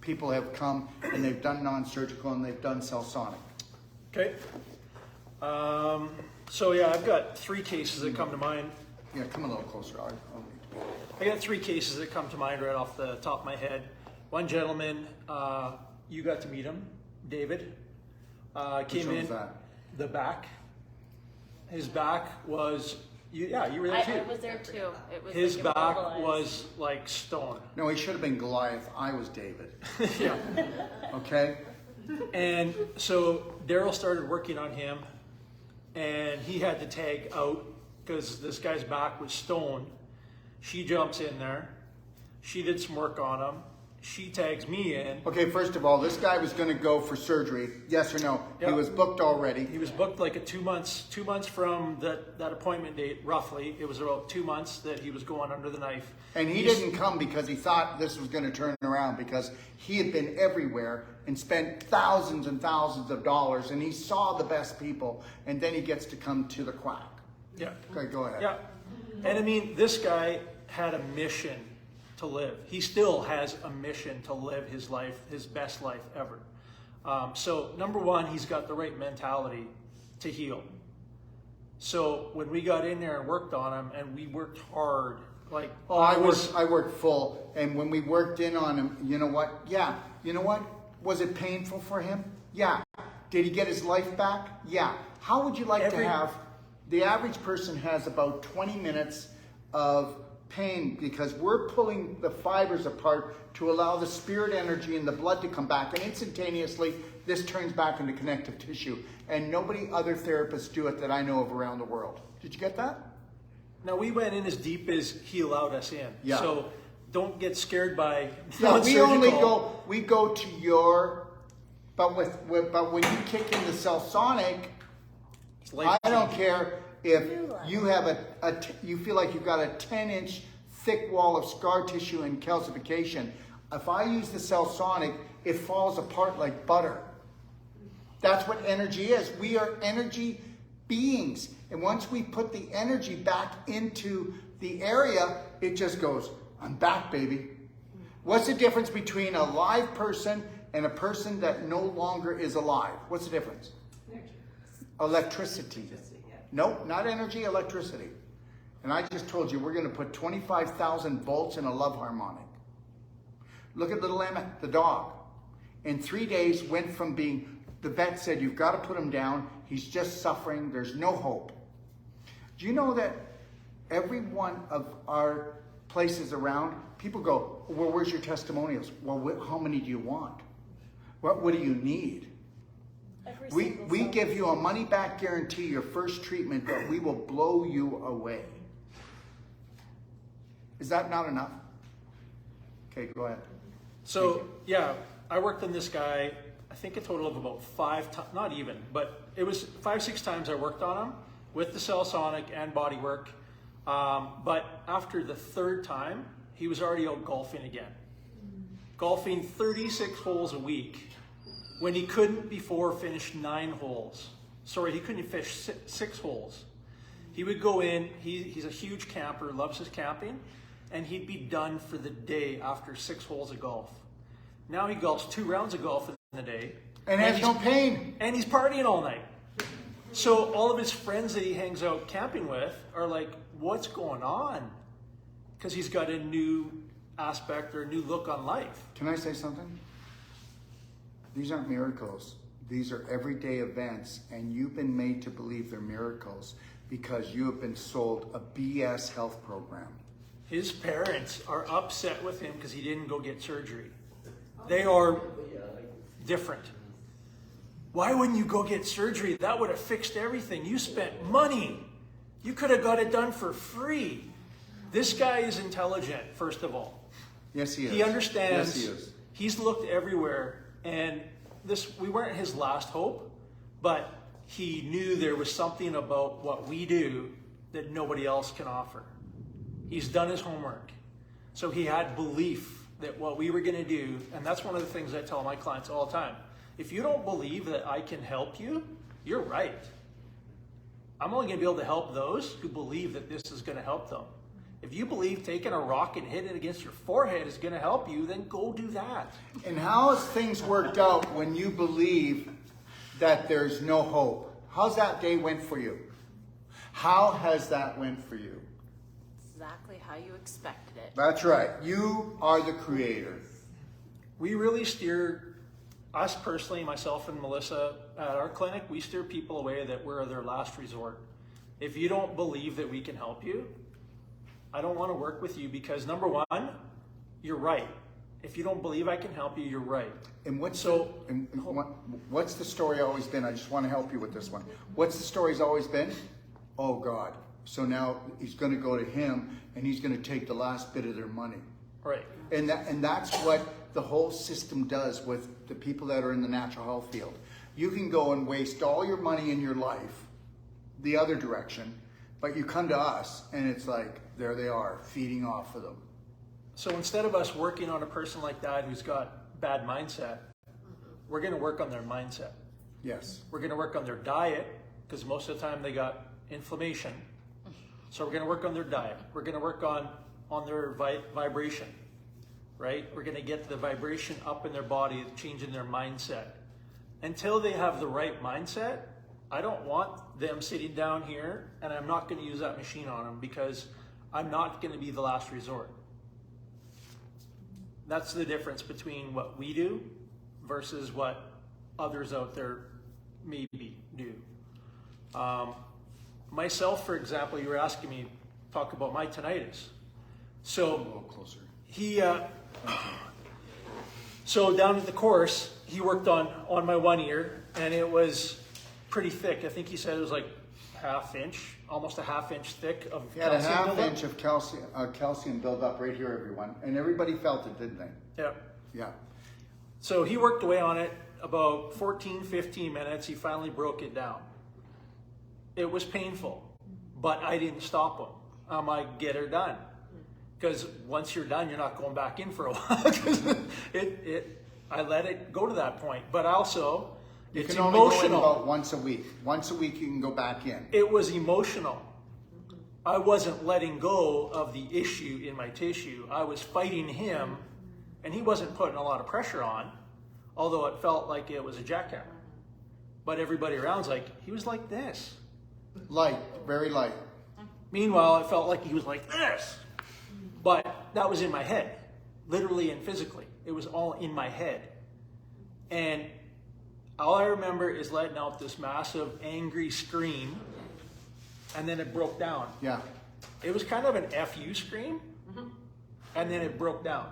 people have come and they've done non-surgical and they've done cell sonic. Okay. So yeah, I've got 3 cases that come to mind. Yeah, come a little closer. I got 3 cases that come to mind right off the top of my head. One gentleman, you got to meet him, David, came in. That? The back. His back was, you were there too. I was there too. It was His like back immobilized. was like stone. No, he should have been Goliath. I was David. Yeah. Okay? And so Daryl started working on him, and he had to tag out because this guy's back was stone. She jumps in there. She did some work on him. She tags me in. Okay, first of all, this guy was going to go for surgery. Yes or no? Yep. He was booked already. He was booked like 2 months from that appointment date, roughly. It was about 2 months that he was going under the knife. And he didn't come because he thought this was going to turn around, because he had been everywhere and spent thousands and thousands of dollars, and he saw the best people, and then he gets to come to the quack. Yeah. Okay, go ahead. Yeah. And I mean, this guy had a mission to live. He still has a mission to live his life, his best life ever. So number one, he's got the right mentality to heal. So when we got in there and worked on him, and we worked hard, like I worked full, and when we worked in on him, you know what? Yeah, you know what? Was it painful for him? Yeah. Did he get his life back? Yeah. How would you like to have? The average person has about 20 minutes of pain, because we're pulling the fibers apart to allow the spirit energy and the blood to come back, and instantaneously this turns back into connective tissue, and nobody other therapists do it that I know of around the world. Did you get that? Now we went in as deep as he allowed us in. Yeah. So don't get scared by Yeah, non-surgical. we go to your, but when you kick into cell sonic, I don't care if you have you feel like you've got a 10-inch thick wall of scar tissue and calcification. If I use the cell sonic, it falls apart like butter. That's what energy is. We are energy beings. And once we put the energy back into the area, it just goes, I'm back, baby. What's the difference between a live person and a person that no longer is alive? What's the difference? Electricity. Nope, not energy, electricity. And I just told you we're going to put 25,000 volts in a love harmonic. Look at little Emmett, the dog. In 3 days went from being, the vet said, you've got to put him down. He's just suffering. There's no hope. Do you know that every one of our places around, people go, well, where's your testimonials? Well, how many do you want? What do you need? We give you a money-back guarantee your first treatment that we will blow you away. Is that not enough? Okay, go ahead. So yeah, I worked on this guy, I think a total of about 5 times, not even, but it was 5-6 times I worked on him with the cell sonic and body work. But after the 3rd time, he was already out golfing again. Golfing 36 holes a week when he couldn't before finish 9 holes. Sorry, he couldn't finish 6 holes. He would go in, he's a huge camper, loves his camping, and he'd be done for the day after 6 holes of golf. Now he golfs 2 rounds of golf in the day. And has no pain. And he's partying all night. So all of his friends that he hangs out camping with are like, what's going on? Because he's got a new aspect or a new look on life. Can I say something? These aren't miracles. These are everyday events, and you've been made to believe they're miracles because you have been sold a BS health program. His parents are upset with him because he didn't go get surgery. They are different. Why wouldn't you go get surgery? That would have fixed everything. You spent money. You could have got it done for free. This guy is intelligent, first of all. Yes, he is. He understands. Yes, he is. he's looked everywhere, and we weren't his last hope, but he knew there was something about what we do that nobody else can offer. He's done his homework. So he had belief that what we were going to do, and that's one of the things I tell my clients all the time. If you don't believe that I can help you, you're right. I'm only going to be able to help those who believe that this is going to help them. If you believe taking a rock and hitting it against your forehead is going to help you, then go do that. And how has things worked out when you believe that there's no hope? How's that day went for you? How has that went for you? Exactly how you expected it. That's right. You are the creator. We really steer, us personally, myself and Melissa at our clinic, we steer people away that we're their last resort. If you don't believe that we can help you, I don't want to work with you because number one, you're right. If you don't believe I can help you, you're right. And what's the story always been? I just want to help you with this one. What's the story's always been? Oh God. So now he's going to go to him and he's going to take the last bit of their money. Right. And that's what the whole system does with the people that are in the natural health field. You can go and waste all your money in your life the other direction, but you come to us and it's like, there they are, feeding off of them. So instead of us working on a person like that who's got bad mindset, we're going to work on their mindset. Yes. We're going to work on their diet because most of the time they got inflammation. So we're going to work on their diet. We're going to work on their vibration, right? We're going to get the vibration up in their body, changing their mindset. Until they have the right mindset, I don't want them sitting down here, and I'm not going to use that machine on them because I'm not going to be the last resort. That's the difference between what we do versus what others out there maybe do. Myself, for example, you were asking me to talk about my tinnitus. So A little closer. So down at the course, he worked on my one ear, and it was pretty thick. I think he said it was like almost a half inch thick of He had a calcium half buildup. inch of calcium buildup right here, everyone. And everybody felt it, didn't they? Yeah. Yeah. So he worked away on it about 14, 15 minutes. He finally broke it down. It was painful, but I didn't stop him. I'm like, get her done. Because once you're done, you're not going back in for a while. Because I let it go to that point. But also, You it's can only go in emotional. about once a week. Once a week you can go back in. It was emotional. I wasn't letting go of the issue in my tissue. I was fighting him, and he wasn't putting a lot of pressure on, although it felt like it was a jackhammer. But everybody around's like, he was like this. Light, very light. Meanwhile, it felt like he was like this. But that was in my head, literally and physically. It was all in my head. And all I remember is letting out this massive angry scream, and then it broke down. Yeah. It was kind of an FU scream, and then it broke down.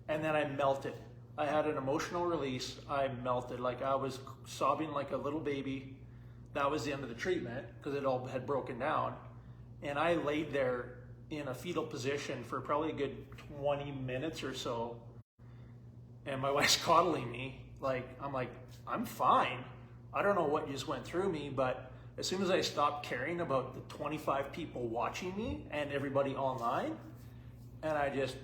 And then I melted. I had an emotional release. I melted. Like I was sobbing like a little baby. That was the end of the treatment because it all had broken down. And I laid there in a fetal position for probably a good 20 minutes or so. And my wife's coddling me. I'm like, I'm fine. I don't know what just went through me, but as soon as I stopped caring about the 25 people watching me and everybody online, and I just,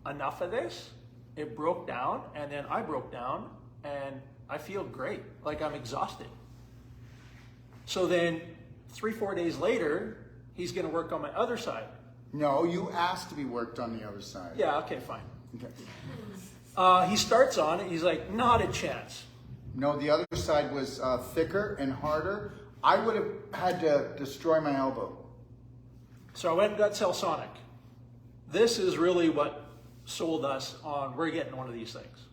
enough of this, it broke down, and then I broke down, and I feel great. Like I'm exhausted. So then 3-4 days later, he's going to work on my other side. No, you asked to be worked on the other side. Yeah, okay, fine. Okay. He starts on it. He's like, not a chance. No, the other side was thicker and harder. I would have had to destroy my elbow. So I went and got Cellsonic. This is really what sold us on, we're getting one of these things.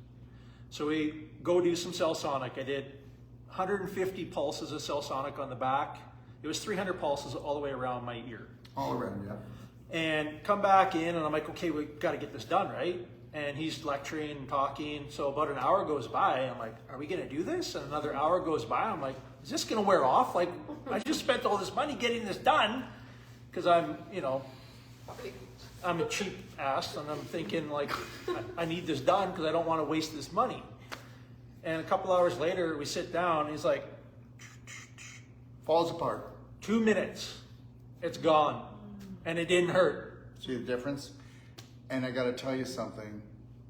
So we go do some Cellsonic. I did 150 pulses of Cellsonic on the back. It was 300 pulses all the way around my ear. All around, yeah. And come back in, and I'm like, okay, we got to get this done, right? And he's lecturing and talking. So about an hour goes by. I'm like, are we going to do this? And another hour goes by. I'm like, is this going to wear off? Like, I just spent all this money getting this done because I'm, I'm a cheap ass, and I'm thinking like, I need this done because I don't want to waste this money. And a couple hours later, we sit down, and he's like, Falls apart. 2 minutes, it's gone, and it didn't hurt. See the difference? And I got to tell you something.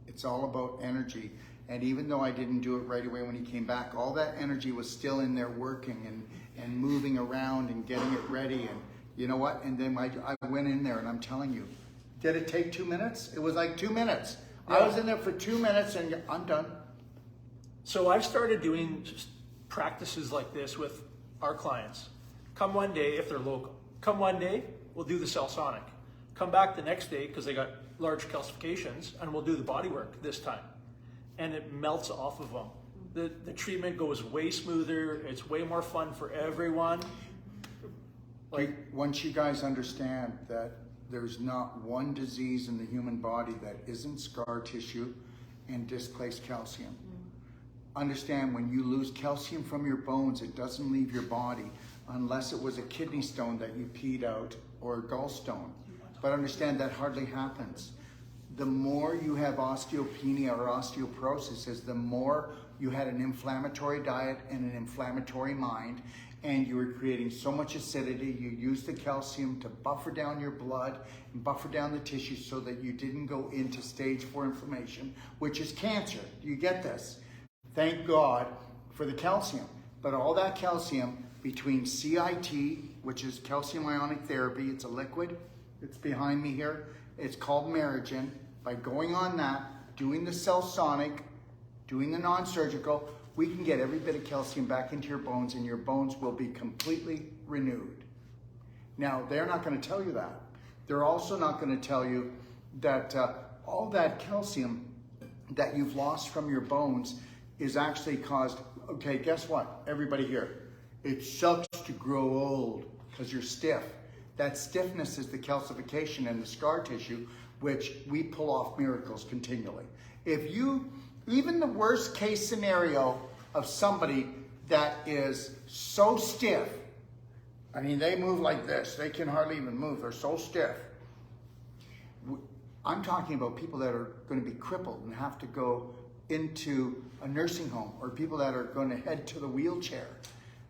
It's all about energy. And even though I didn't do it right away when he came back, all that energy was still in there working and moving around and getting it ready. And you know what? And then I went in there, and I'm telling you, did it take 2 minutes? It was like 2 minutes. Yeah. I was in there for 2 minutes, and I'm done. So I've started doing just practices like this with our clients. Come one day, if they're local, come one day, we'll do the cell sonic. Come back the next day, because they got large calcifications, and we'll do the body work this time. And it melts off of them. The treatment goes way smoother. It's way more fun for everyone. Like, Once you guys understand that there's not one disease in the human body that isn't scar tissue and displaced calcium. Understand, when you lose calcium from your bones, it doesn't leave your body unless it was a kidney stone that you peed out or a gallstone. But understand that hardly happens. The more you have osteopenia or osteoporosis is the more you had an inflammatory diet and an inflammatory mind, and you were creating so much acidity. You used the calcium to buffer down your blood and buffer down the tissue so that you didn't go into stage 4 inflammation, which is cancer. Do you get this? Thank God for the calcium. But all that calcium between CIT, which is calcium ionic therapy, it's a liquid, it's behind me here, it's called Merigen. By going on that, doing the cell sonic, doing the non-surgical, we can get every bit of calcium back into your bones, and your bones will be completely renewed. Now, they're not going to tell you that. They're also not going to tell you that all that calcium that you've lost from your bones is actually caused, okay, guess what, everybody here? It sucks to grow old because you're stiff. That stiffness is the calcification and the scar tissue, which we pull off miracles continually. If you, even the worst case scenario of somebody that is so stiff, I mean, they move like this, they can hardly even move, they're so stiff. I'm talking about people that are going to be crippled and have to go into a nursing home, or people that are going to head to the wheelchair.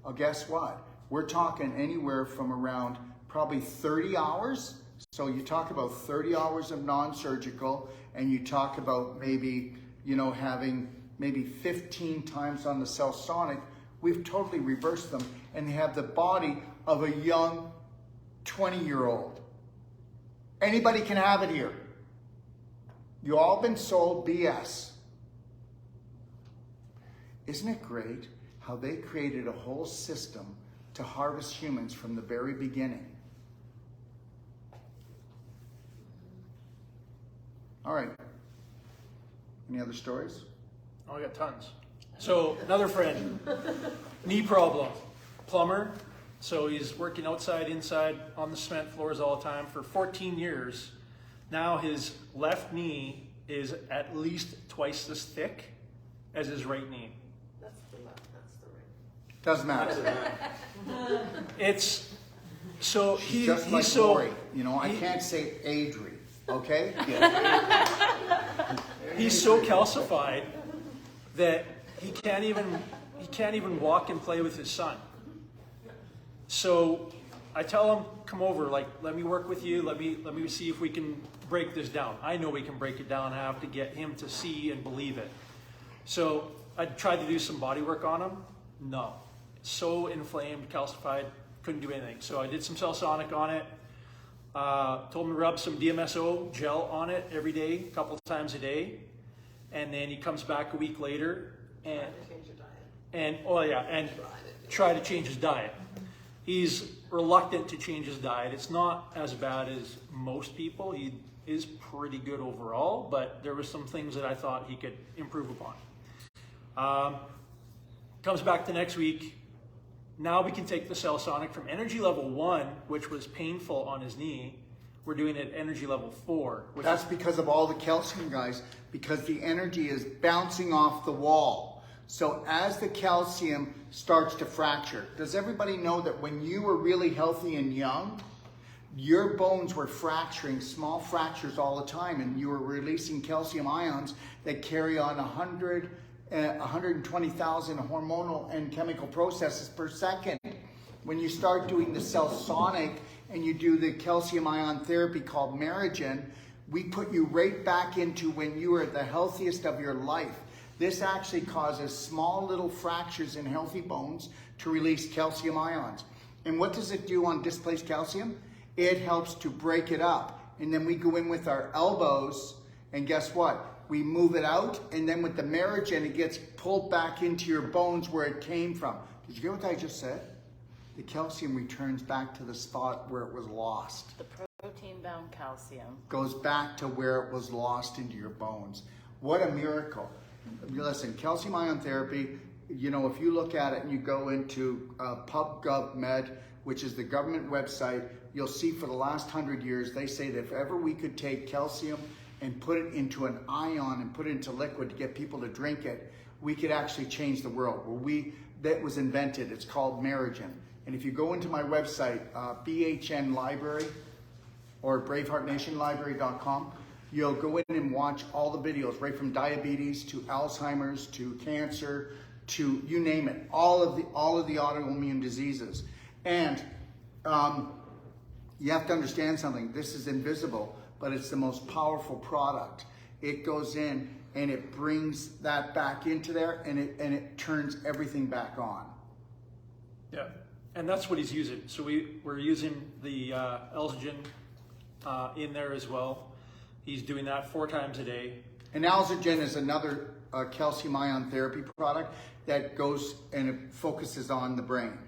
Well, guess what? We're talking anywhere from around probably 30 hours. So you talk about 30 hours of non-surgical, and you talk about maybe, you know, having maybe 15 times on the cell sonic. We've totally reversed them, and they have the body of a young 20-year-old. Anybody can have it here. You all been sold BS. Isn't it great how they created a whole system to harvest humans from the very beginning? All right. Any other stories? oh, I got tons. So another friend, knee problem, plumber. So he's working outside, inside, on the cement floors all the time for 14 years. Now his left knee is at least twice as thick as his right knee. That's the left, that's the right. Doesn't matter. It's so She's just like he's so Lori. You know, I can't say Adri, okay? he's so calcified that he can't even walk and play with his son. So I tell him, come over, like, let me work with you. Let me see if we can break this down. I know we can break it down. I have to get him to see and believe it. So I tried to do some body work on him. No, so inflamed, calcified, couldn't do anything. So I did some cell sonic on it. Told him to rub some DMSO gel on it every day, a couple of times a day. And then he comes back a week later and Change your diet. and try to change his diet. He's reluctant to change his diet. It's not as bad as most people. He is pretty good overall, but there were some things that I thought he could improve upon. Comes back the next week. Now we can take the cell sonic from energy level 1, which was painful on his knee. We're doing it at energy level 4. That's because of all the calcium, guys, because the energy is bouncing off the wall. So as the calcium starts to fracture, does everybody know that when you were really healthy and young, your bones were fracturing, small fractures all the time, and you were releasing calcium ions that carry on 120,000 hormonal and chemical processes per second. When you start doing the cell sonic and you do the calcium ion therapy called Merigen, we put you right back into when you were at the healthiest of your life. This actually causes small little fractures in healthy bones to release calcium ions. And what does it do on displaced calcium? It helps to break it up. And then we go in with our elbows, and guess what? We move it out, and then with the Merigen, it gets pulled back into your bones where it came from. Did you get what I just said? The calcium returns back to the spot where it was lost. The protein-bound calcium. Goes back to where it was lost into your bones. What a miracle. Listen, calcium ion therapy, you know, if you look at it and you go into PubGovMed, which is the government website, you'll see for the last 100 years, they say that if ever we could take calcium and put it into an ion and put it into liquid to get people to drink it, we could actually change the world. Well, that was invented. It's called Merigen. And if you go into my website, BHN Library or BraveHeartNationLibrary.com, you'll go in and watch all the videos, right from diabetes to Alzheimer's to cancer to you name it, all of the autoimmune diseases. And you have to understand something. This is invisible, but it's the most powerful product. It goes in and it brings that back into there, and it turns everything back on. Yeah, and that's what he's using. So we're using the Elzogen in there as well. He's doing that 4 times a day. And Alzogen is another calcium ion therapy product that goes and it focuses on the brain.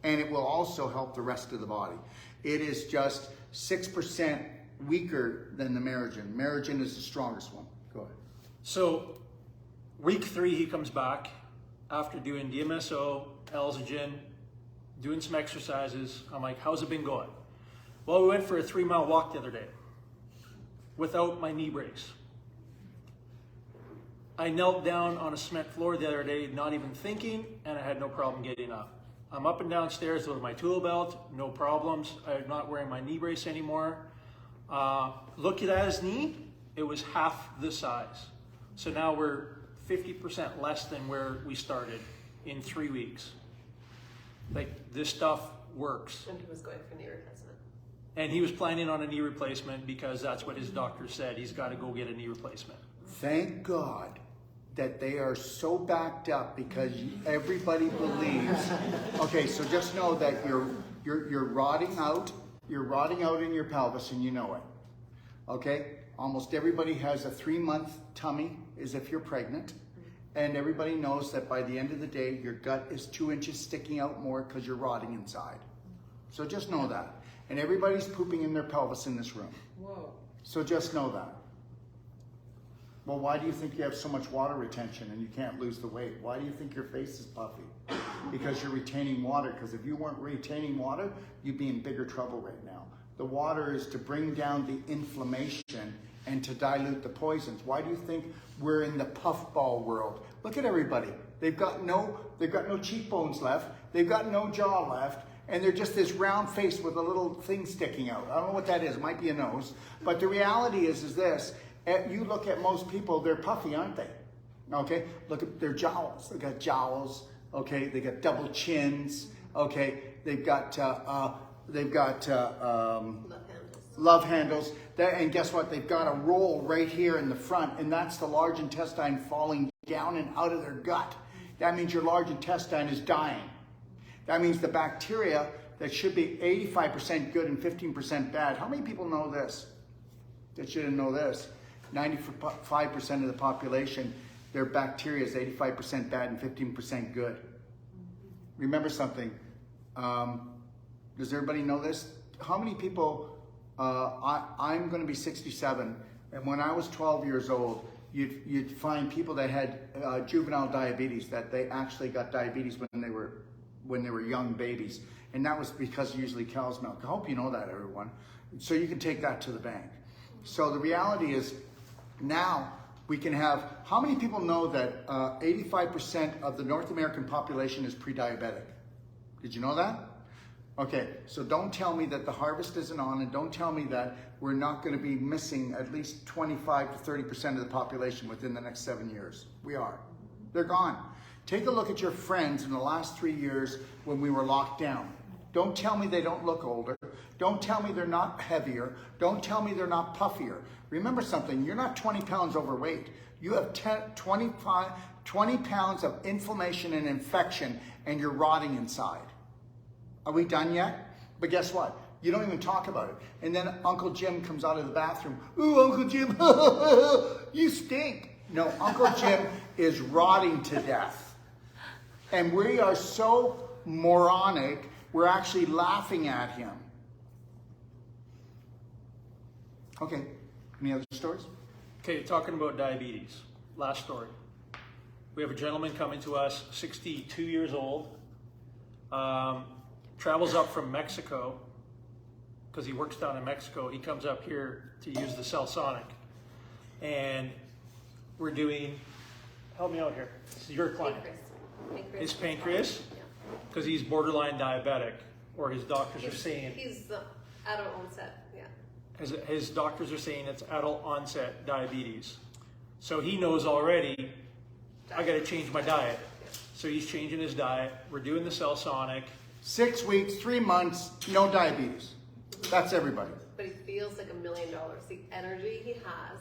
And it will also help the rest of the body. It is just 6% weaker than the Merigen. Merigen is the strongest one. Go ahead. So week 3, he comes back after doing DMSO, Elzogen, doing some exercises. I'm like, how's it been going? Well, we went for a 3-mile walk the other day without my knee brace. I knelt down on a cement floor the other day, not even thinking, and I had no problem getting up. I'm up and down stairs with my tool belt, no problems. I'm not wearing my knee brace anymore. Look at his knee, it was half the size. So now we're 50% less than where we started in 3 weeks. Like, this stuff works. And he was going for knee replacement. And he was planning on a knee replacement because that's what his doctor said. He's got to go get a knee replacement. Thank God that they are so backed up because everybody believes. Okay, so just know that you're rotting out. You're rotting out in your pelvis, and you know it. Okay, almost everybody has a 3-month tummy, as if you're pregnant, and everybody knows that by the end of the day, your gut is 2 inches sticking out more because you're rotting inside. So just know that. And everybody's pooping in their pelvis in this room. Whoa. So just know that. Well, why do you think you have so much water retention and you can't lose the weight? Why do you think your face is puffy? Because you're retaining water. Because if you weren't retaining water, you'd be in bigger trouble right now. The water is to bring down the inflammation and to dilute the poisons. Why do you think we're in the puffball world? Look at everybody. They've got no cheekbones left. They've got no jaw left. And they're just this round face with a little thing sticking out. I don't know what that is. It might be a nose. But the reality is this. You look at most people, they're puffy, aren't they? Okay? Look at their jowls. They got jowls. Okay? They got double chins. Okay? They've got love handles. And guess what? They've got a roll right here in the front, and that's the large intestine falling down and out of their gut. That means your large intestine is dying. That means the bacteria that should be 85% good and 15% bad. How many people know this? That shouldn't know this. 95% of the population, their bacteria is 85% bad and 15% good. Remember something. Does everybody know this? How many people, I'm going to be 67, and when I was 12 years old, you'd find people that had juvenile diabetes, that they actually got diabetes when they were young babies. And that was because usually cow's milk. I hope you know that, everyone. So you can take that to the bank. So the reality is now we can have, how many people know that 85% of the North American population is pre-diabetic? Did you know that? Okay, so don't tell me that the harvest isn't on, and don't tell me that we're not going to be missing at least 25 to 30% of the population within the next 7 years. We are. They're gone. Take a look at your friends in the last 3 years when we were locked down. Don't tell me they don't look older. Don't tell me they're not heavier. Don't tell me they're not puffier. Remember something, you're not 20 pounds overweight. You have 20 pounds of inflammation and infection, and you're rotting inside. Are we done yet? But guess what? You don't even talk about it. And then Uncle Jim comes out of the bathroom. Ooh, Uncle Jim, you stink. No, Uncle Jim is rotting to death. And we are so moronic, we're actually laughing at him. Okay, any other stories? Okay, talking about diabetes. Last story. We have a gentleman coming to us, 62 years old, travels up from Mexico, because he works down in Mexico. He comes up here to use the Cellsonic. And we're doing, help me out here, this is your client. His pancreas, because he's borderline diabetic, or his doctors are saying. He's adult onset, yeah. His doctors are saying it's adult onset diabetes. So he knows already, I got to change my diet. So he's changing his diet. We're doing the Cellsonic. 6 weeks, 3 months, no diabetes. That's everybody. But he feels like $1 million. The energy he has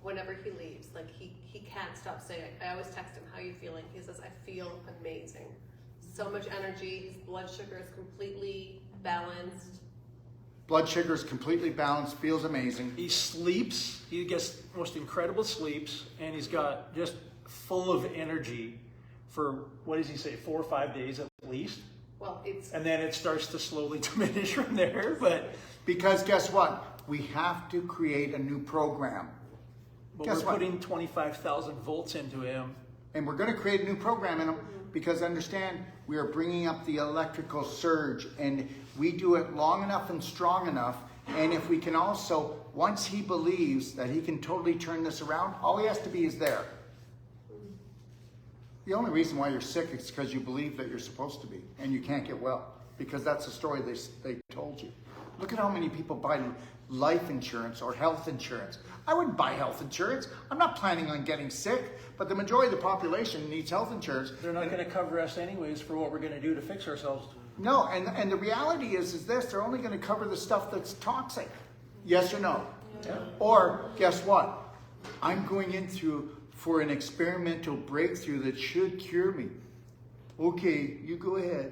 whenever he leaves, like he can't stop saying it. I always text him, how are you feeling? He says, I feel amazing. So much energy. His blood sugar is completely balanced. Blood sugar is completely balanced, feels amazing. He sleeps, he gets most incredible sleeps, and he's got just full of energy for, what does he say, 4 or 5 days at least? Well, it's... And then it starts to slowly diminish from there, but... Because guess what? We have to create a new program. But Guess we're what? putting 25,000 volts into him. And we're going to create a new program in him because understand, we are bringing up the electrical surge, and we do it long enough and strong enough. And if we can also, once he believes that he can totally turn this around, all he has to be is there. The only reason why you're sick is because you believe that you're supposed to be and you can't get well, because that's the story they told you. Look at how many people buy life insurance or health insurance. I wouldn't buy health insurance. I'm not planning on getting sick, but the majority of the population needs health insurance. They're not going to cover us anyways for what we're going to do to fix ourselves. No, and the reality is this, they're only going to cover the stuff that's toxic. Yes or no? Yeah. Or guess what? I'm going in for an experimental breakthrough that should cure me. Okay, you go ahead.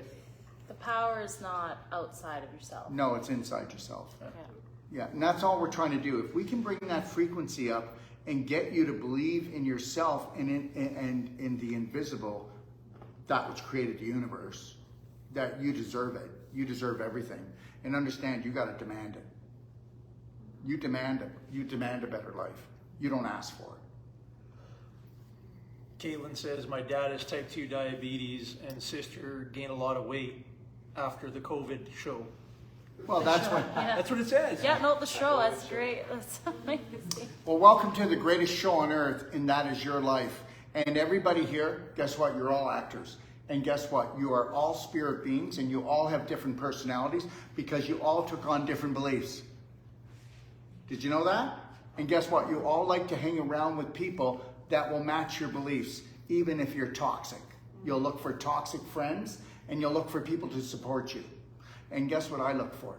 The power is not outside of yourself. No, it's inside yourself. Yeah. Yeah, and that's all we're trying to do. If we can bring that frequency up and get you to believe in yourself and in the invisible, that which created the universe, that you deserve it. You deserve everything. And understand, you got to demand it. You demand it. You demand a better life. You don't ask for it. Caitlin says, my dad has type 2 diabetes and sister gained a lot of weight after the COVID show. Well, that's what. Yeah. That's what it says. Yeah, no, the show, that's great. That's amazing. Well, welcome to the greatest show on earth, and that is your life. And everybody here, guess what? You're all actors. And guess what? You are all spirit beings, and you all have different personalities because you all took on different beliefs. Did you know that? And guess what? You all like to hang around with people that will match your beliefs, even if you're toxic. You'll look for toxic friends, and you'll look for people to support you. And guess what I look for?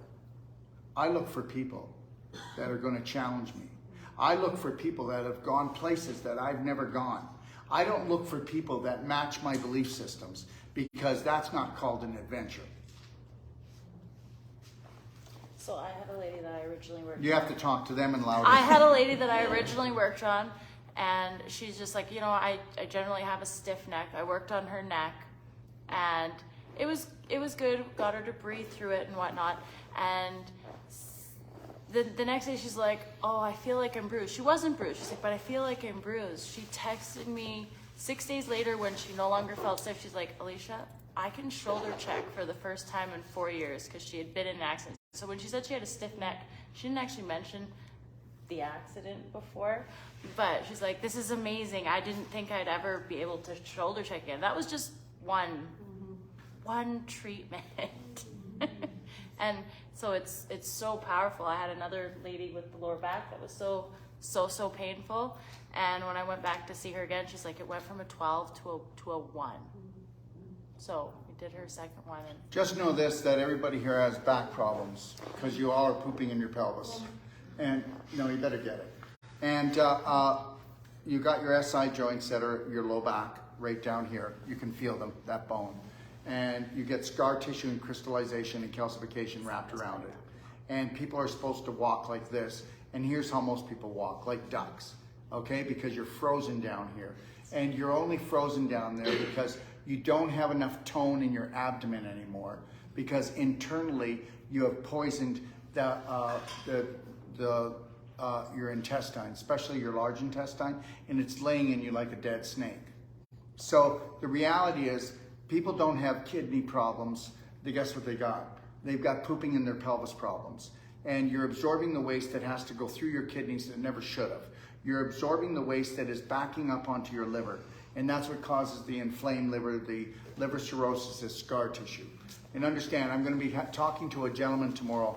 I look for people that are going to challenge me. I look for people that have gone places that I've never gone. I don't look for people that match my belief systems, because that's not called an adventure. So I had a lady that I originally worked You on. have to talk to them in louder. I had a lady that I originally worked on, and she's just like, you know, I generally have a stiff neck. I worked on her neck, and it was good. Got her to breathe through it and whatnot. And the next day she's like, oh, I feel like I'm bruised. She wasn't bruised. She's like, but I feel like I'm bruised. She texted me 6 days later when she no longer felt stiff. She's like, Alicia, I can shoulder check for the first time in 4 years, because she had been in an accident. So when she said she had a stiff neck, she didn't actually mention the accident before, but she's like, this is amazing. I didn't think I'd ever be able to shoulder check again. That was just one treatment. And so it's so powerful. I had another lady with the lower back that was so painful. And when I went back to see her again, she's like, it went from a 12 to a 1. So we did her second one. And Just know this, that everybody here has back problems because you all are pooping in your pelvis. And no, you better get it. And you got your SI joints that are your low back right down here. You can feel them, that bone. And you get scar tissue and crystallization and calcification wrapped around it. And people are supposed to walk like this. And here's how most people walk, like ducks, okay? Because you're frozen down here. And you're only frozen down there because you don't have enough tone in your abdomen anymore, because internally you have poisoned your intestine, especially your large intestine, and it's laying in you like a dead snake. So the reality is, people don't have kidney problems. Guess what they got? They've got pooping in their pelvis problems. And you're absorbing the waste that has to go through your kidneys that never should have. You're absorbing the waste that is backing up onto your liver. And that's what causes the inflamed liver, the liver cirrhosis, is scar tissue. And understand, I'm going to be talking to a gentleman tomorrow,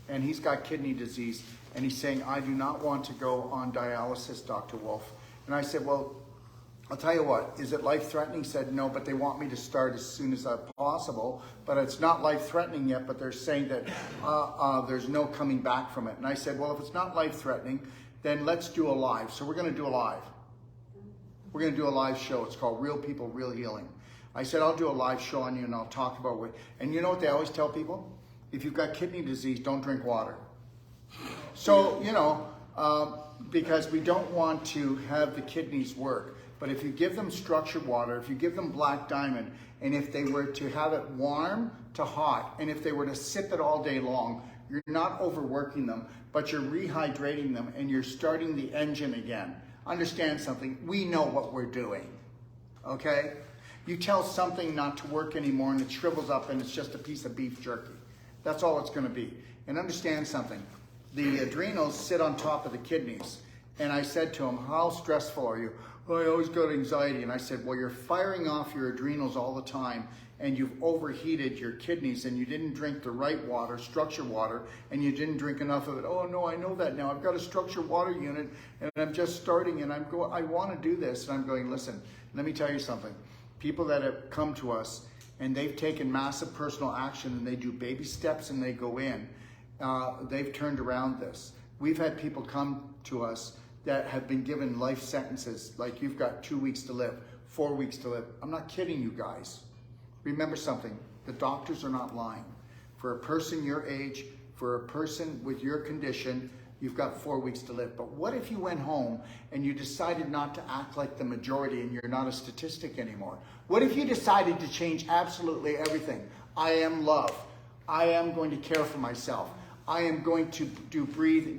and he's got kidney disease, and he's saying, I do not want to go on dialysis, Dr. Wolf. And I said, well, I'll tell you what, is it life-threatening? He said, no, but they want me to start as soon as possible. But it's not life-threatening yet, but they're saying that there's no coming back from it. And I said, well, if it's not life-threatening, then let's do a live. So we're going to do a live. We're going to do a live show. It's called Real People, Real Healing. I said, I'll do a live show on you and I'll talk about it. And you know what they always tell people? If you've got kidney disease, don't drink water. So, because we don't want to have the kidneys work. But if you give them structured water, if you give them black diamond, and if they were to have it warm to hot, and if they were to sip it all day long, you're not overworking them, but you're rehydrating them and you're starting the engine again. Understand something, we know what we're doing, okay? You tell something not to work anymore and it shrivels up and it's just a piece of beef jerky. That's all it's gonna be. And understand something, the adrenals sit on top of the kidneys. And I said to him, how stressful are you? Well, I always got anxiety. And I said, well, you're firing off your adrenals all the time and you've overheated your kidneys and you didn't drink the right water, structured water, and you didn't drink enough of it. Oh no, I know that now. I've got a structured water unit and I'm just starting and I want to do this. And I'm going, listen, let me tell you something. People that have come to us and they've taken massive personal action and they do baby steps and they go in, they've turned around this. We've had people come to us that have been given life sentences, like you've got 2 weeks to live, 4 weeks to live. I'm not kidding you guys. Remember something, the doctors are not lying. For a person your age, for a person with your condition, you've got 4 weeks to live. But what if you went home and you decided not to act like the majority and you're not a statistic anymore? What if you decided to change absolutely everything? I am love. I am going to care for myself. I am going to do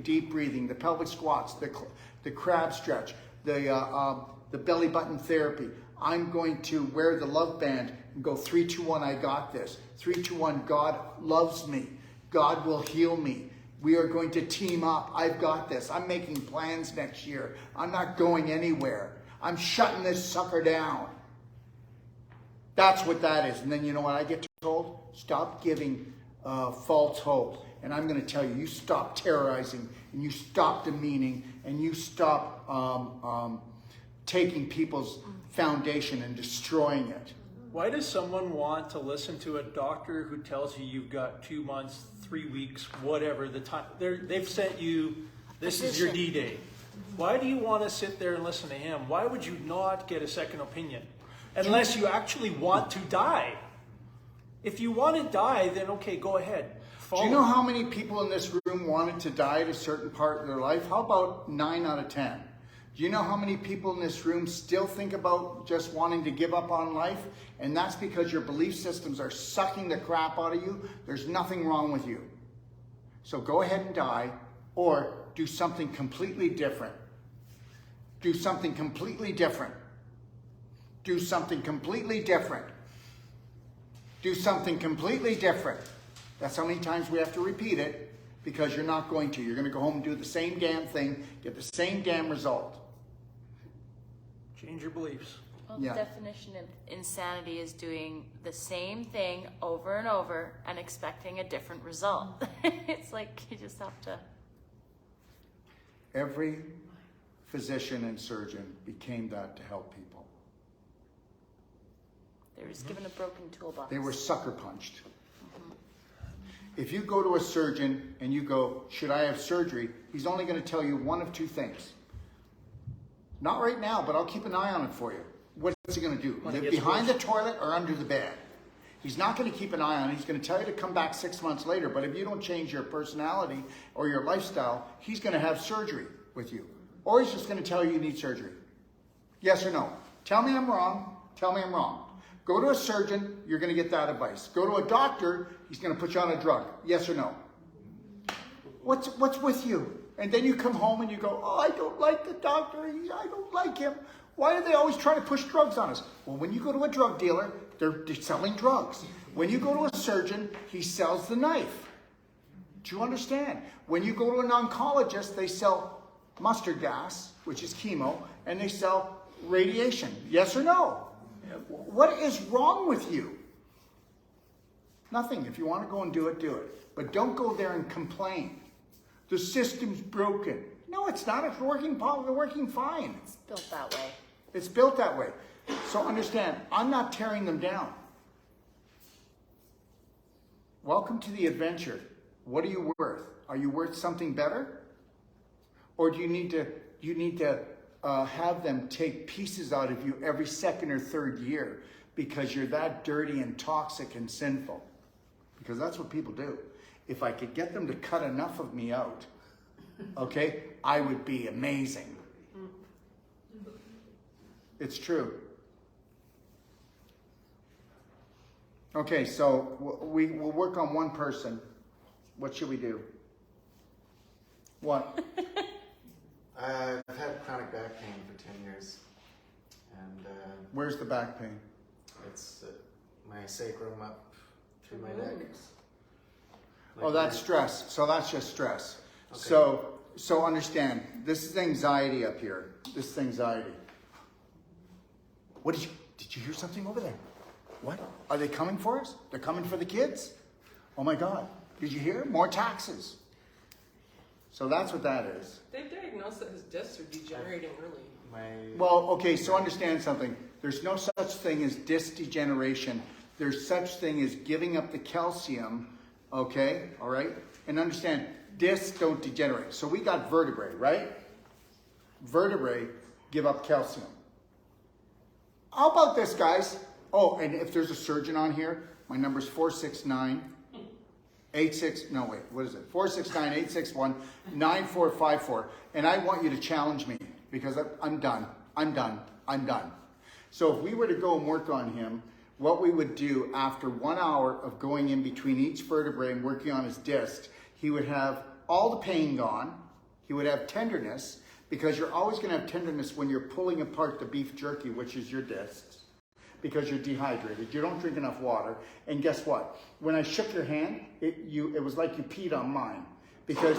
deep breathing, the pelvic squats, the crab stretch, the belly button therapy. I'm going to wear the love band and go 3, 2, 1, I got this. 3, 2, 1, God loves me. God will heal me. We are going to team up. I've got this. I'm making plans next year. I'm not going anywhere. I'm shutting this sucker down. That's what that is. And then you know what I get told? Stop giving false hope. And I'm going to tell you, you stop terrorizing and you stop demeaning and you stop taking people's foundation and destroying it. Why does someone want to listen to a doctor who tells you you've got 2 months, 3 weeks, whatever the time? They've sent you, this is your D-Day. Why do you want to sit there and listen to him? Why would you not get a second opinion? Unless you actually want to die. If you want to die, then okay, go ahead. Do you know how many people in this room wanted to die at a certain part of their life? How about 9 out of 10? Do you know how many people in this room still think about just wanting to give up on life? And that's because your belief systems are sucking the crap out of you. There's nothing wrong with you. So go ahead and die, or do something completely different. Do something completely different. Do something completely different. Do something completely different. That's how many times we have to repeat it, because you're not going to. You're going to go home and do the same damn thing, get the same damn result. Change your beliefs. Well, Yeah. the definition of insanity is doing the same thing over and over and expecting a different result. It's like you just have to. Every physician and surgeon became that to help people. They're just given a broken toolbox. They were sucker punched. If you go to a surgeon and you go, should I have surgery? He's only going to tell you one of two things. Not right now, but I'll keep an eye on it for you. What's he going to do? When it Live gets behind worse. the toilet or under the bed? He's not going to keep an eye on it. He's going to tell you to come back 6 months later. But if you don't change your personality or your lifestyle, he's going to have surgery with you. Or he's just going to tell you need surgery. Yes or no? Tell me I'm wrong. Tell me I'm wrong. Go to a surgeon, you're going to get that advice. Go to a doctor, he's going to put you on a drug. Yes or no? What's with you? And then you come home and you go, oh, I don't like the doctor. I don't like him. Why are they always trying to push drugs on us? Well, when you go to a drug dealer, they're selling drugs. When you go to a surgeon, he sells the knife. Do you understand? When you go to an oncologist, they sell mustard gas, which is chemo, and they sell radiation. Yes or no? What is wrong with you? Nothing. If you want to go and do it, do it. But don't go there and complain. The system's broken. No, it's not. It's working fine. It's built that way. It's built that way. So understand, I'm not tearing them down. Welcome to the adventure. What are you worth? Are you worth something better? Or do you need to have them take pieces out of you every second or third year because you're that dirty and toxic and sinful? Because that's what people do. If I could get them to cut enough of me out, okay, I would be amazing. It's true. Okay, so we'll work on one person. What should we do? What? I've had chronic back pain for 10 years, and Where's the back pain? it's my sacrum up through my neck. Oh, that's stress. So that's just stress. Okay. So understand, this is anxiety up here. This is anxiety. What did you hear something over there? What? Are they coming for us? They're coming for the kids? Oh my God. Did you hear? More taxes. So that's what that is. They've diagnosed that his discs are degenerating early. Well, okay, so understand something. There's no such thing as disc degeneration. There's such thing as giving up the calcium, okay, all right? And understand, discs don't degenerate. So we got vertebrae, right? Vertebrae give up calcium. How about this, guys? Oh, and if there's a surgeon on here, my number's 469-861-9454. And I want you to challenge me because I'm done. So if we were to go and work on him, what we would do after 1 hour of going in between each vertebrae and working on his disc, he would have all the pain gone. He would have tenderness, because you're always going to have tenderness when you're pulling apart the beef jerky, which is your discs, because you're dehydrated. You don't drink enough water. And guess what? When I shook your hand, it was like you peed on mine. Because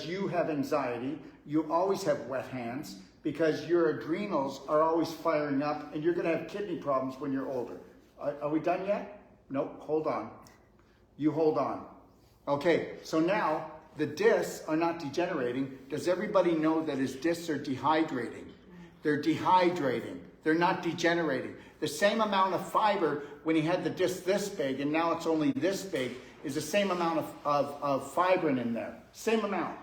you have anxiety. You always have wet hands because your adrenals are always firing up, and you're going to have kidney problems when you're older. Are we done yet? Nope, hold on. You hold on. Okay, so now the discs are not degenerating. Does everybody know that his discs are dehydrating? They're dehydrating. They're not degenerating. The same amount of fiber when he had the disc this big and now it's only this big is the same amount of fibrin in there. Same amount.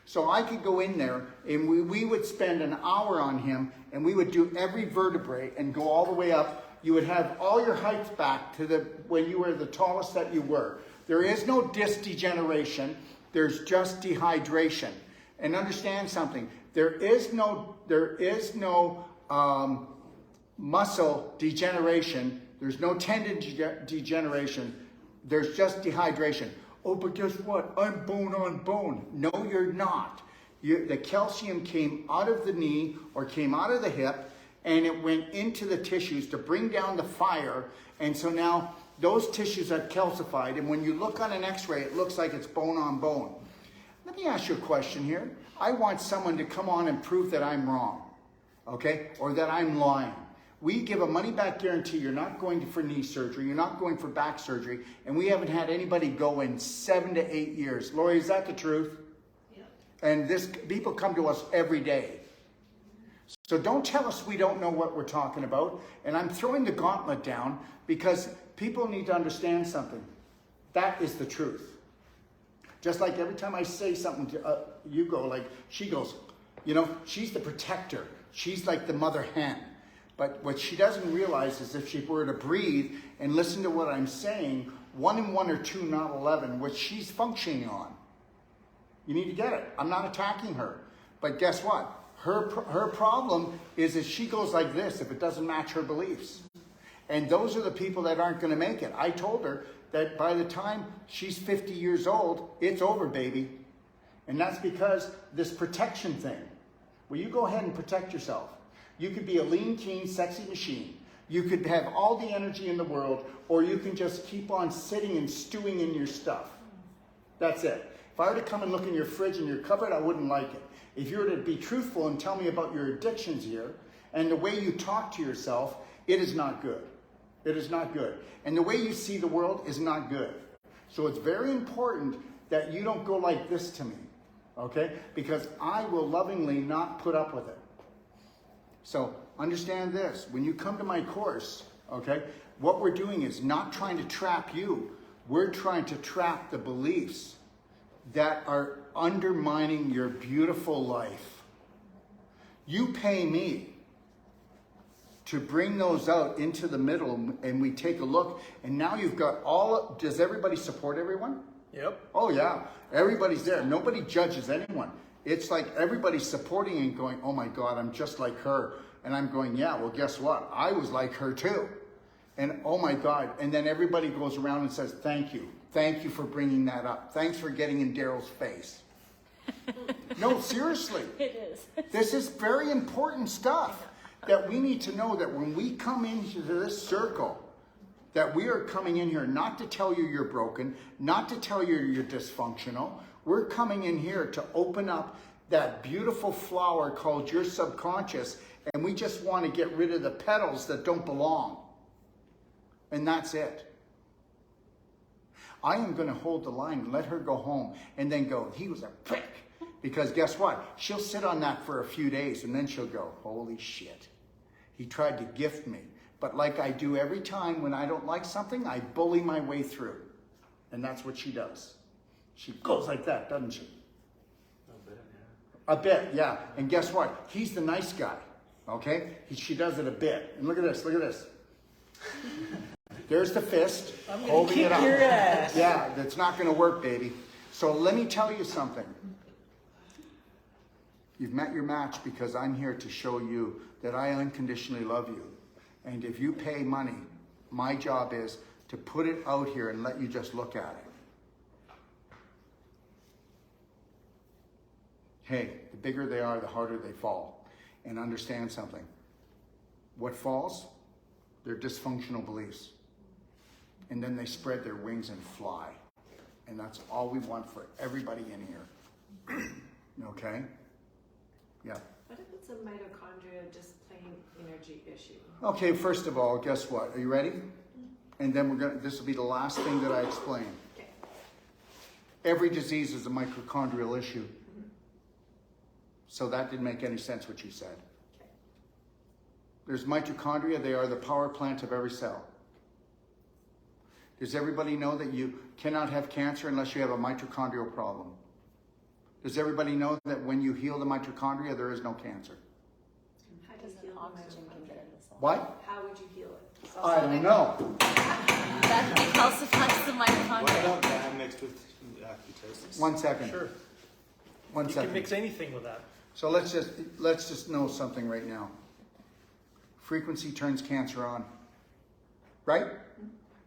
So I could go in there and we would spend an hour on him and we would do every vertebrae and go all the way up. You would have all your height back to when you were the tallest that you were. There is no disc degeneration. There's just dehydration. And understand something. There is no muscle degeneration. There's no tendon degeneration. There's just dehydration. Oh, but guess what? I'm bone on bone. No, you're not. The calcium came out of the knee or came out of the hip, and it went into the tissues to bring down the fire. And so now those tissues are calcified. And when you look on an x-ray, it looks like it's bone on bone. Let me ask you a question here. I want someone to come on and prove that I'm wrong, okay? Or that I'm lying. We give a money-back guarantee. You're not going for knee surgery. You're not going for back surgery. And we haven't had anybody go in 7 to 8 years. Lori, is that the truth? Yeah. And people come to us every day. So don't tell us we don't know what we're talking about. And I'm throwing the gauntlet down because people need to understand something. That is the truth. Just like every time I say something to you go, like she goes, you know, she's the protector. She's like the mother hen. But what she doesn't realize is if she were to breathe and listen to what I'm saying, 1 and 1 are 2, not 11, which she's functioning on. You need to get it. I'm not attacking her. But guess what? Her problem is that she goes like this if it doesn't match her beliefs. And those are the people that aren't going to make it. I told her that by the time she's 50 years old, it's over, baby. And that's because this protection thing. Well, you go ahead and protect yourself. You could be a lean, keen, sexy machine. You could have all the energy in the world, or you can just keep on sitting and stewing in your stuff. That's it. If I were to come and look in your fridge and your cupboard, I wouldn't like it. If you were to be truthful and tell me about your addictions here, and the way you talk to yourself, it is not good. It is not good. And the way you see the world is not good. So it's very important that you don't go like this to me, okay? Because I will lovingly not put up with it. So understand this, when you come to my course, okay, what we're doing is not trying to trap you. We're trying to trap the beliefs that are undermining your beautiful life. You pay me to bring those out into the middle, and we take a look, and now you've got does everybody support everyone? Yep. Oh yeah, everybody's there. Nobody judges anyone. It's like everybody's supporting and going, oh my God, I'm just like her. And I'm going, yeah, well, guess what? I was like her too. And oh my God. And then everybody goes around and says, thank you. Thank you for bringing that up. Thanks for getting in Daryl's face. No, seriously. It is. This is very important stuff that we need to know that when we come into this circle, that we are coming in here not to tell you you're broken, not to tell you you're dysfunctional. We're coming in here to open up that beautiful flower called your subconscious, and we just want to get rid of the petals that don't belong. And that's it. I am going to hold the line and let her go home and then go, he was a prick. Because guess what? She'll sit on that for a few days and then she'll go, holy shit. He tried to gift me. But like I do every time when I don't like something, I bully my way through. And that's what she does. She goes like that, doesn't she? A bit, yeah. And guess what? He's the nice guy, okay? She does it a bit. And look at this, look at this. There's the fist, I'm gonna holding kick it up. your ass. Yeah, that's not going to work, baby. So let me tell you something. You've met your match because I'm here to show you that I unconditionally love you. And if you pay money, my job is to put it out here and let you just look at it. Hey, the bigger they are, the harder they fall. And understand something. What falls? They're dysfunctional beliefs. And then they spread their wings and fly. And that's all we want for everybody in here. Okay? Yeah. What if it's a mitochondria just plain energy issue? Okay, first of all, guess what? Are you ready? And then this will be the last thing that I explain. Okay. Every disease is a mitochondrial issue. So that didn't make any sense what you said. Okay. There's mitochondria, they are the power plant of every cell. Does everybody know that you cannot have cancer unless you have a mitochondrial problem? Does everybody know that when you heal the mitochondria, there is no cancer? How do you heal the mitochondria? What? How would you heal it? I don't know. That decalcifies the What mitochondria. about that mixed with ketosis? 1 second. Sure. 1 You second. can mix anything with that. So let's just know something right now. Frequency turns cancer on. Right?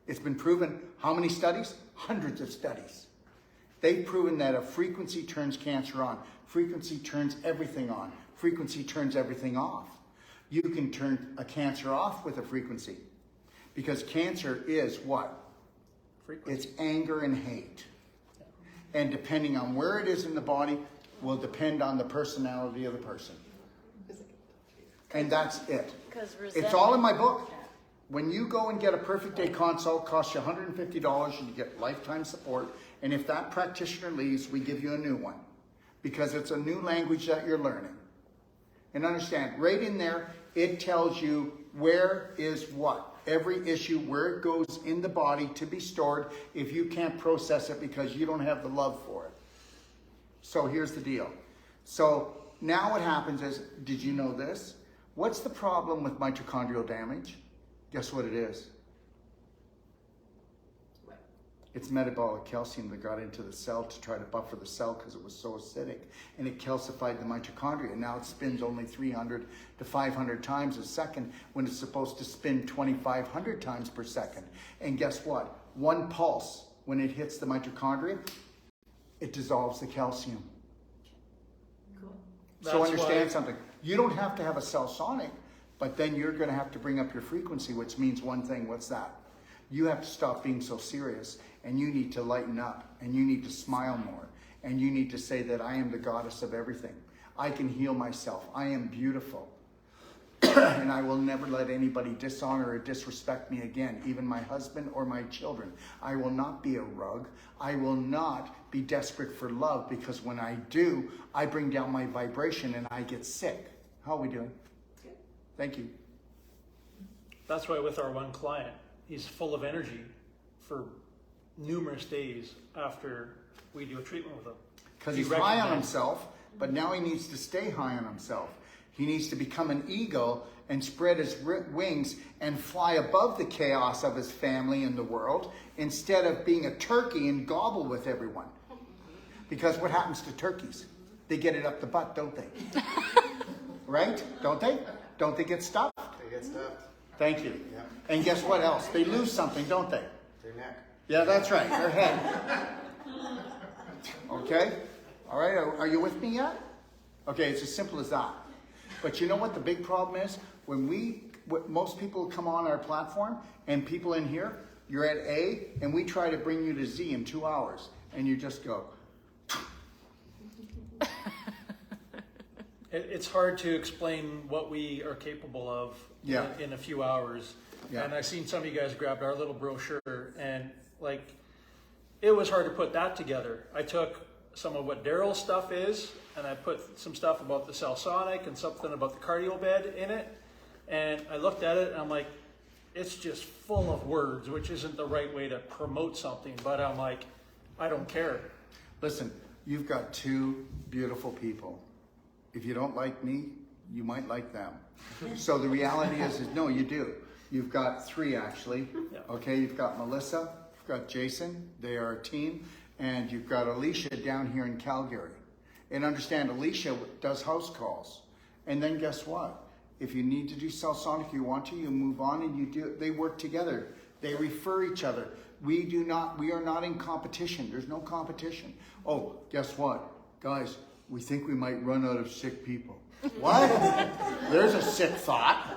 It's been proven. How many studies? Hundreds of studies. They've proven that a frequency turns cancer on. Frequency turns everything on. Frequency turns everything off. You can turn a cancer off with a frequency. Because cancer is what? Frequency. It's anger and hate. And depending on where it is in the body will depend on the personality of the person. And that's it. Because It's all in my book. When you go and get a Perfect Day consult, costs you $150 and you get lifetime support. And if that practitioner leaves, we give you a new one because it's a new language that you're learning. And understand, right in there, it tells you where is what. Every issue, where it goes in the body to be stored if you can't process it because you don't have the love for it. So here's the deal. So now what happens is, did you know this? What's the problem with mitochondrial damage? Guess what it is? It's metabolic calcium that got into the cell to try to buffer the cell because it was so acidic. And it calcified the mitochondria. Now it spins only 300 to 500 times a second when it's supposed to spin 2,500 times per second. And guess what? One pulse, when it hits the mitochondria, it dissolves the calcium. Cool. So understand something. You don't have to have a cell sonic, but then you're going to have to bring up your frequency, which means one thing. What's that? You have to stop being so serious, and you need to lighten up, and you need to smile more, and you need to say that I am the goddess of everything. I can heal myself. I am beautiful. And I will never let anybody dishonor or disrespect me again, even my husband or my children. I will not be a rug. I will not be desperate for love, because when I do, I bring down my vibration and I get sick. How are we doing? Good. Thank you. That's why with our one client, he's full of energy for numerous days after we do a treatment with him. Because he's high on himself, but now he needs to stay high on himself. He needs to become an eagle and spread his wings and fly above the chaos of his family and the world, instead of being a turkey and gobble with everyone. Because what happens to turkeys? They get it up the butt, don't they? Right? Don't they? Don't they get stuffed? They get stuffed. Thank you. Yeah. And guess what else? They lose something, don't they? Their neck. Yeah, that's right. Their head. Okay? All right. Are you with me yet? Okay, it's as simple as that. But you know what the big problem is? When most people come on our platform, and people in here, you're at A, and we try to bring you to Z in 2 hours, and you just go. It's hard to explain what we are capable of in a few hours. Yeah. And I seen some of you guys grabbed our little brochure, and like, it was hard to put that together. I took some of what Daryl's stuff is, and I put some stuff about the cell sonic and something about the cardio bed in it. And I looked at it and I'm like, it's just full of words, which isn't the right way to promote something. But I'm like, I don't care. Listen, you've got two beautiful people. If you don't like me, you might like them. So the reality is no, you do. You've got three, actually. Yeah. Okay, you've got Melissa, you've got Jason, they are a team, and you've got Alicia down here in Calgary. And understand, Alicia does house calls. And then guess what? If you need to do cell sonic, you want to, you move on and you do. They work together. They refer each other. We are not in competition. There's no competition. Oh, guess what? Guys, we think we might run out of sick people. What? There's a sick thought.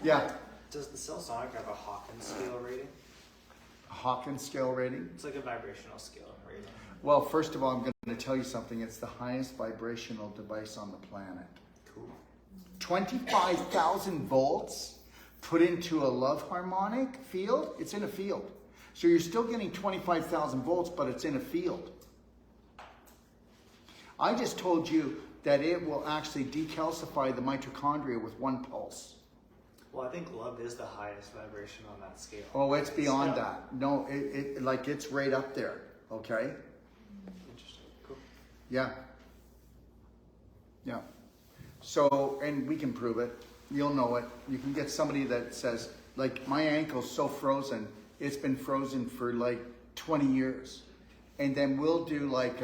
Yeah. Does the cell sonic have a Hawkins scale rating? A Hawkins scale rating? It's like a vibrational scale rating. Well, first of all, I'm going to tell you something. It's the highest vibrational device on the planet. Cool. 25,000 volts put into a love harmonic field. It's in a field. So you're still getting 25,000 volts, but it's in a field. I just told you that it will actually decalcify the mitochondria with one pulse. Well, I think love is the highest vibration on that scale. Oh, it's beyond that. No, it's right up there. Okay? Interesting. Cool. Yeah. Yeah. So, and we can prove it. You'll know it. You can get somebody that says, like, my ankle's so frozen, it's been frozen for like 20 years. And then we'll do like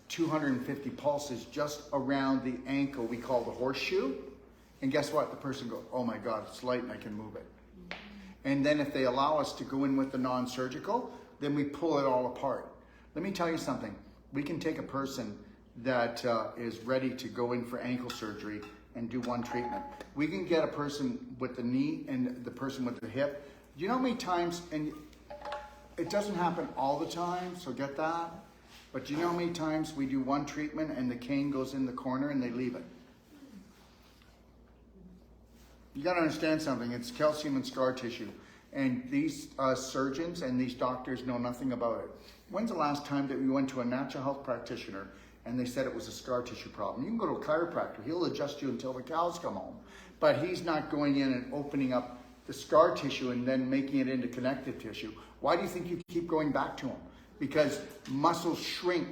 250 pulses just around the ankle we call the horseshoe. And guess what? The person goes, oh my God, it's light and I can move it. And then if they allow us to go in with the non-surgical, then we pull it all apart. Let me tell you something. We can take a person that is ready to go in for ankle surgery and do one treatment. We can get a person with the knee and the person with the hip. Do you know how many times, and it doesn't happen all the time, so get that, But do you know how many times we do one treatment and the cane goes in the corner and they leave it? You got to understand something. It's calcium and scar tissue. And these surgeons and these doctors know nothing about it. When's the last time that we went to a natural health practitioner and they said it was a scar tissue problem? You can go to a chiropractor. He'll adjust you until the cows come home. But he's not going in and opening up the scar tissue and then making it into connective tissue. Why do you think you keep going back to him? Because muscles shrink,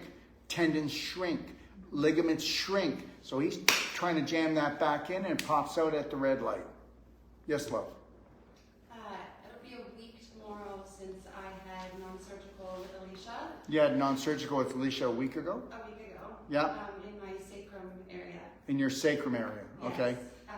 tendons shrink, ligaments shrink. So he's trying to jam that back in and it pops out at the red light. Yes, love? It'll be a week tomorrow since I had non-surgical with Alicia. You had non-surgical with Alicia a week ago? A week ago. Yeah. In my sacrum area. In your sacrum area, okay. Yes.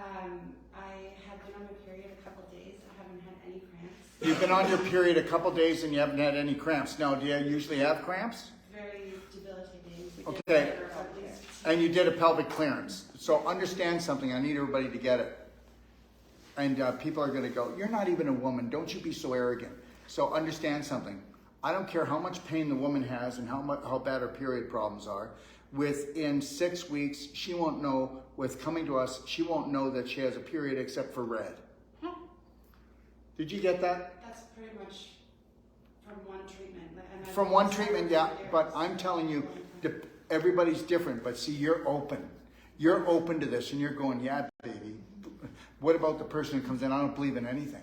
I have been on my period a couple days. I haven't had any cramps. You've been on your period a couple days and you haven't had any cramps. Now, do you usually have cramps? Very debilitating. Okay. And you did a pelvic clearance. So understand something. I need everybody to get it. And people are going to go, you're not even a woman. Don't you be so arrogant. So understand something. I don't care how much pain the woman has and how bad her period problems are. Within 6 weeks, she won't know, with coming to us, she won't know that she has a period except for red. Did you get that? That's pretty much from one treatment. And From one treatment, yeah. But I'm telling you, everybody's different. But see, you're open. You're open to this and you're going, yeah, baby. What about the person who comes in, I don't believe in anything?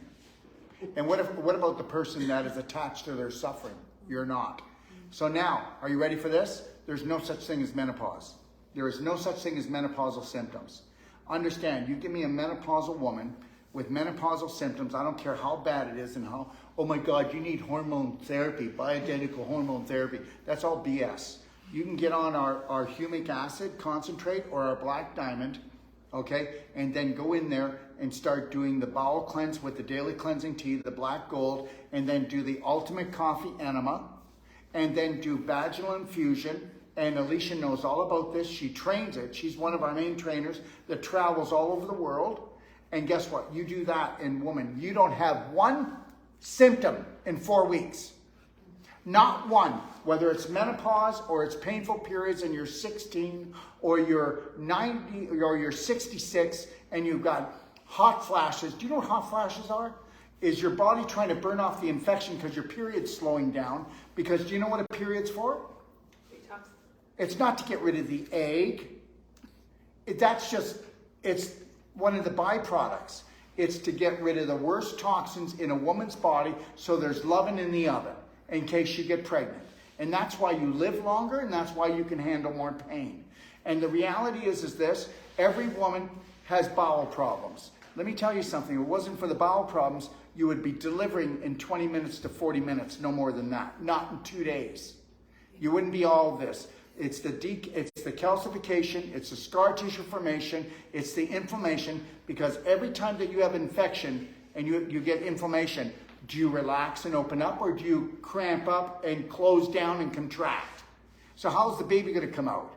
And what about the person that is attached to their suffering? You're not. So now, are you ready for this? There's no such thing as menopause. There is no such thing as menopausal symptoms. Understand, you give me a menopausal woman with menopausal symptoms, I don't care how bad it is and how, oh my God, you need hormone therapy, bioidentical hormone therapy. That's all BS. You can get on our humic acid concentrate or our black diamond, okay, and then go in there and start doing the bowel cleanse with the daily cleansing tea, the black gold, and then do the ultimate coffee enema, and then do vaginal infusion. And Alicia knows all about this. She trains it. She's one of our main trainers that travels all over the world. And guess what? You do that in woman. You don't have one symptom in 4 weeks. Not one. Whether it's menopause or it's painful periods and you're 16 or you're 90 or you're 66 and you've got hot flashes. Do you know what hot flashes are? Is your body trying to burn off the infection because your period's slowing down. Because do you know what a period's for? Detox. It's not to get rid of the egg. It's one of the byproducts. It's to get rid of the worst toxins in a woman's body so there's loving in the oven in case you get pregnant. And that's why you live longer and that's why you can handle more pain. And the reality is this, every woman has bowel problems. Let me tell you something, if it wasn't for the bowel problems, you would be delivering in 20 minutes to 40 minutes, no more than that, not in 2 days. You wouldn't be all this. It's the calcification, it's the scar tissue formation, it's the inflammation, because every time that you have infection and you get inflammation, do you relax and open up or do you cramp up and close down and contract? So how's the baby going to come out?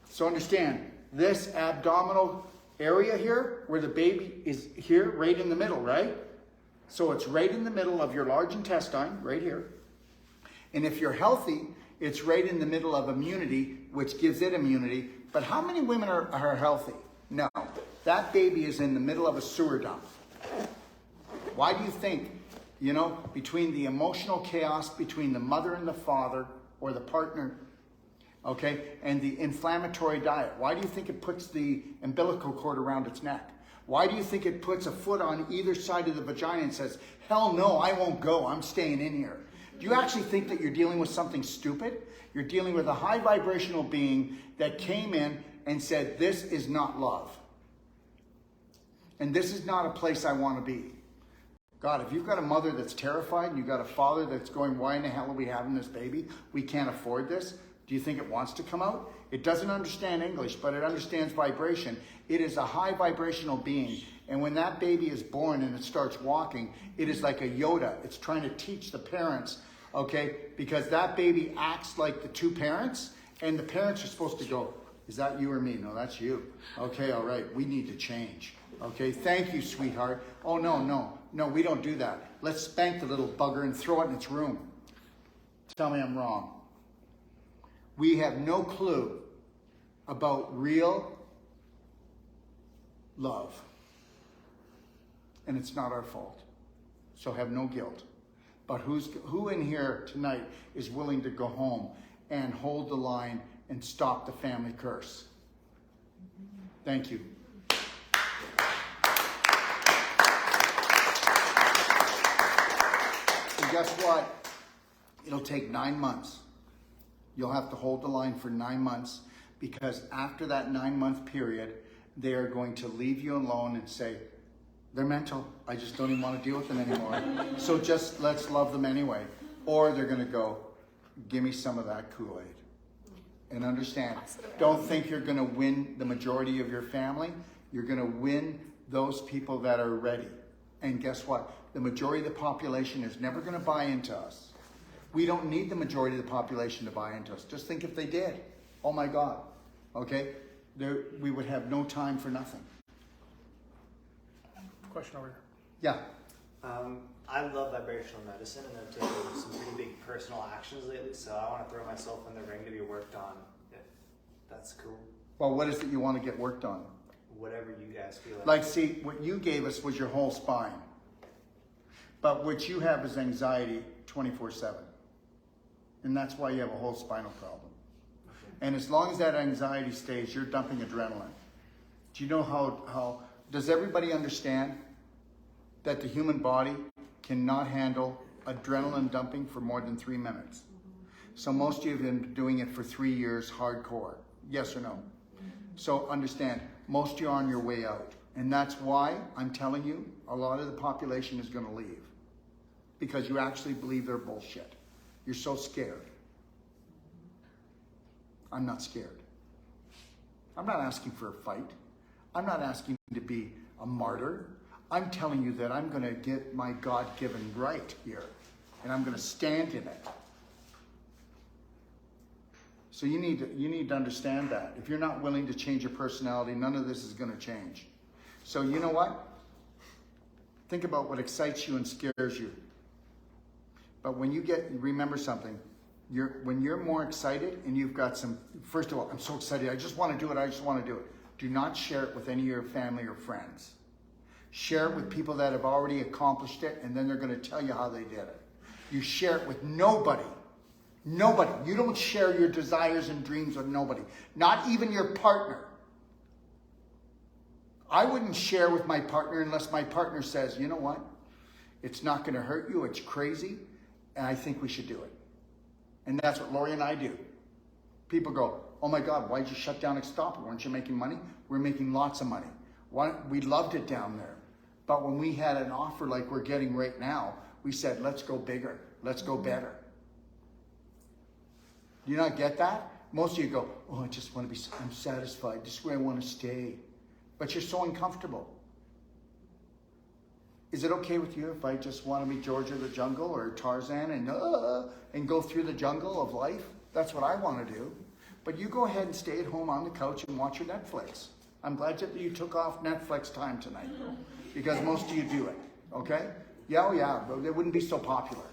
So understand, this abdominal area here, where the baby is here, right in the middle, right? So it's right in the middle of your large intestine, right here. And if you're healthy, it's right in the middle of immunity, which gives it immunity. But how many women are healthy? No. That baby is in the middle of a sewer dump. Why do you think, between the emotional chaos between the mother and the father or the partner, okay, and the inflammatory diet, why do you think it puts the umbilical cord around its neck? Why do you think it puts a foot on either side of the vagina and says, hell no, I won't go, I'm staying in here? Do you actually think that you're dealing with something stupid? You're dealing with a high vibrational being that came in and said, this is not love. And this is not a place I want to be. God, if you've got a mother that's terrified and you've got a father that's going, why in the hell are we having this baby? We can't afford this. Do you think it wants to come out? It doesn't understand English, but it understands vibration. It is a high vibrational being. And when that baby is born and it starts walking, it is like a Yoda. It's trying to teach the parents, okay? Because that baby acts like the two parents, and the parents are supposed to go, is that you or me? No, that's you. Okay, all right, we need to change. Okay, thank you, sweetheart. Oh, no, we don't do that. Let's spank the little bugger and throw it in its room. Tell me I'm wrong. We have no clue about real love. And it's not our fault. So have no guilt. But who in here tonight is willing to go home and hold the line and stop the family curse? Thank you. And guess what? It'll take 9 months. You'll have to hold the line for 9 months, because after that 9-month period, they are going to leave you alone and say, they're mental. I just don't even want to deal with them anymore. So just let's love them anyway. Or they're going to go, give me some of that Kool-Aid. And understand, don't think you're going to win the majority of your family. You're going to win those people that are ready. And guess what? The majority of the population is never going to buy into us. We don't need the majority of the population to buy into us. Just think if they did. Oh my God. Okay? We would have no time for nothing. Question over here. Yeah. I love vibrational medicine, and I've taken some pretty big personal actions lately, so I want to throw myself in the ring to be worked on, if that's cool. Well, what is it you want to get worked on? Whatever you guys feel like. Like, see, what you gave us was your whole spine. But what you have is anxiety 24/7. And that's why you have a whole spinal problem. And as long as that anxiety stays, you're dumping adrenaline. Do you know how does everybody understand that the human body cannot handle adrenaline dumping for more than 3 minutes? So most of you have been doing it for 3 years hardcore. Yes or no? So understand, most of you are on your way out. And that's why I'm telling you, a lot of the population is going to leave. Because you actually believe they're bullshit. You're so scared. I'm not scared. I'm not asking for a fight. I'm not asking to be a martyr. I'm telling you that I'm going to get my God-given right here. And I'm going to stand in it. So you need to understand that. If you're not willing to change your personality, none of this is going to change. So you know what? Think about what excites you and scares you. But when you remember something, when you're more excited and you've got some, first of all, I'm so excited, I just want to do it, I just want to do it. Do not share it with any of your family or friends. Share it with people that have already accomplished it, and then they're going to tell you how they did it. You share it with nobody. Nobody. You don't share your desires and dreams with nobody. Not even your partner. I wouldn't share with my partner unless my partner says, you know what? It's not going to hurt you. It's crazy. And I think we should do it. And that's what Lori and I do. People go, oh my God, why'd you shut down Extopper? Weren't you making money? We're making lots of money. We loved it down there. But when we had an offer like we're getting right now, we said, let's go bigger. Let's go better. Do you not get that? Most of you go, oh, I just want to be, I'm satisfied. This is where I want to stay. But you're so uncomfortable. Is it okay with you if I just want to be George of the Jungle or Tarzan and go through the jungle of life? That's what I want to do. But you go ahead and stay at home on the couch and watch your Netflix. I'm glad that you took off Netflix time tonight, because most of you do it, okay? Yeah, oh yeah, but it wouldn't be so popular.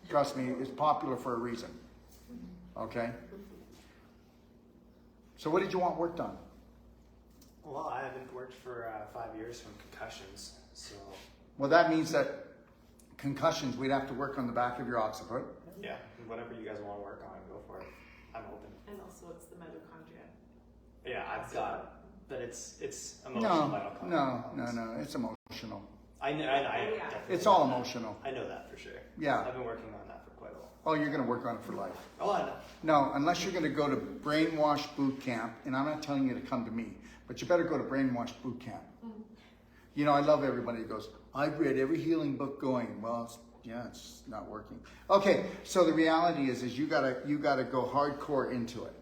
Trust me, it's popular for a reason, okay? So what did you want worked on? Well, I haven't worked for 5 years from concussions, so... Well, that means that concussions, we'd have to work on the back of your occiput. Yeah, whatever you guys want to work on, go for it. I'm open. And also it's the mitochondria. Yeah, I've got... But it's emotional mitochondria. No, it's emotional. I definitely It's know all that. emotional. I know that for sure. Yeah. I've been working on that for quite a while. Oh, you're going to work on it for life. Oh, I know. No, unless you're going to go to Brainwash Boot Camp, and I'm not telling you to come to me, but you better go to Brainwash Boot Camp. You know, I love everybody who goes, I've read every healing book going. Well, it's not working. Okay, so the reality is you gotta go hardcore into it.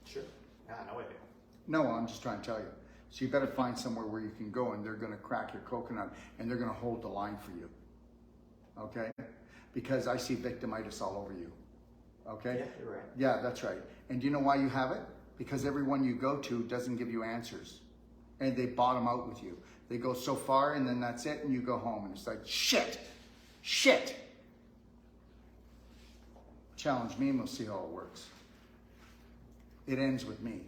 Sure. Yeah, no way. No, I'm just trying to tell you. So you better find somewhere where you can go and they're going to crack your coconut and they're going to hold the line for you. Okay? Because I see victimitis all over you. Okay? Yeah, you're right. Yeah, that's right. And do you know why you have it? Because everyone you go to doesn't give you answers. And they bottom out with you. They go so far and then that's it and you go home and it's like, shit! Challenge me and we'll see how it works. it ends with me.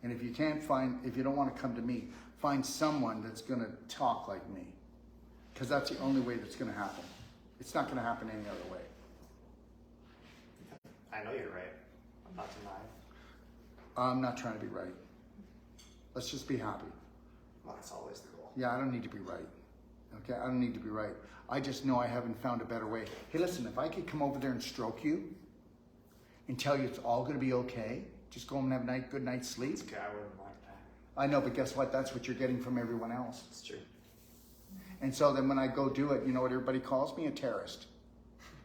And if you don't want to come to me, find someone that's going to talk like me. Because that's the only way that's going to happen. It's not going to happen any other way. I know you're right. I'm not denying. I'm not trying to be right. Let's just be happy. Well, that's always the goal. Yeah, I don't need to be right. Okay, I don't need to be right. I just know I haven't found a better way. Hey, listen, if I could come over there and stroke you and tell you it's all going to be okay, just go home and have a good night's sleep. It's okay, I wouldn't like that. I know, but guess what? That's what you're getting from everyone else. It's true. And so then when I go do it, you know what everybody calls me? A terrorist.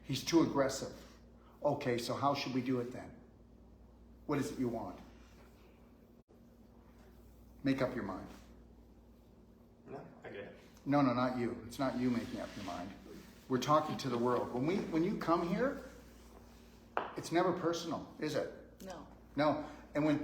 He's too aggressive. Okay, so how should we do it then? What is it you want? Make up your mind. No, I get it. No, not you. It's not you making up your mind. We're talking to the world. When you come here, it's never personal, is it? No. No. And when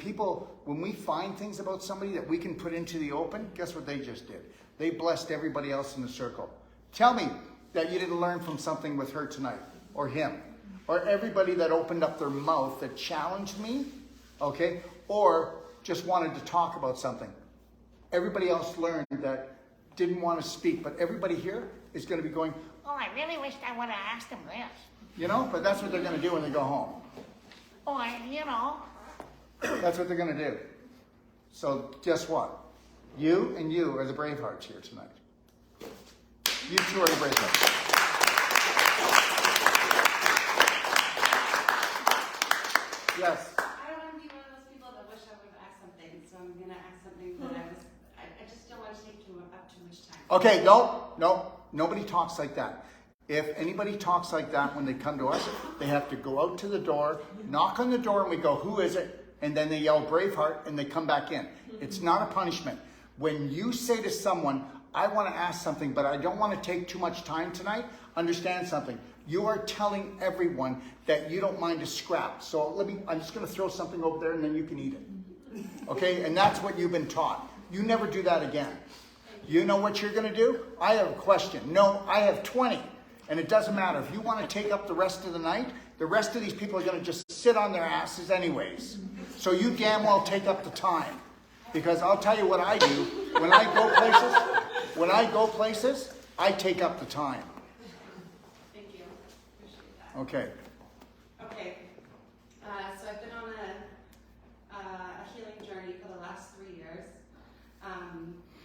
we find things about somebody that we can put into the open, guess what they just did? They blessed everybody else in the circle. Tell me that you didn't learn from something with her tonight, or him, or everybody that opened up their mouth that challenged me, okay, or just wanted to talk about something. Everybody else learned that didn't want to speak, but everybody here is going to be going, oh, I really wish I would have asked him this. You know, but that's what they're going to do when they go home. That's what they're going to do. So guess what? You and you are the BraveHearts here tonight. You two are the BraveHearts. Yes. I don't want to be one of those people that wish I would have asked something, so I'm going to ask something that I just don't want to take up too much time. Okay, no. Nobody talks like that. If anybody talks like that when they come to us, they have to go out to the door, knock on the door, and we go, who is it? And then they yell BraveHeart, and they come back in. It's not a punishment. When you say to someone, I want to ask something, but I don't want to take too much time tonight, understand something. You are telling everyone that you don't mind a scrap. So I'm just going to throw something over there, and then you can eat it. Okay? And that's what you've been taught. You never do that again. You know what you're going to do? I have a question. No, I have 20. And it doesn't matter. If you want to take up the rest of the night, the rest of these people are going to just sit on their asses anyways. So you damn well take up the time. Because I'll tell you what I do. When I go places, I take up the time. Thank you. Appreciate that. Okay. Okay. So I've been on a healing journey for the last 3 years.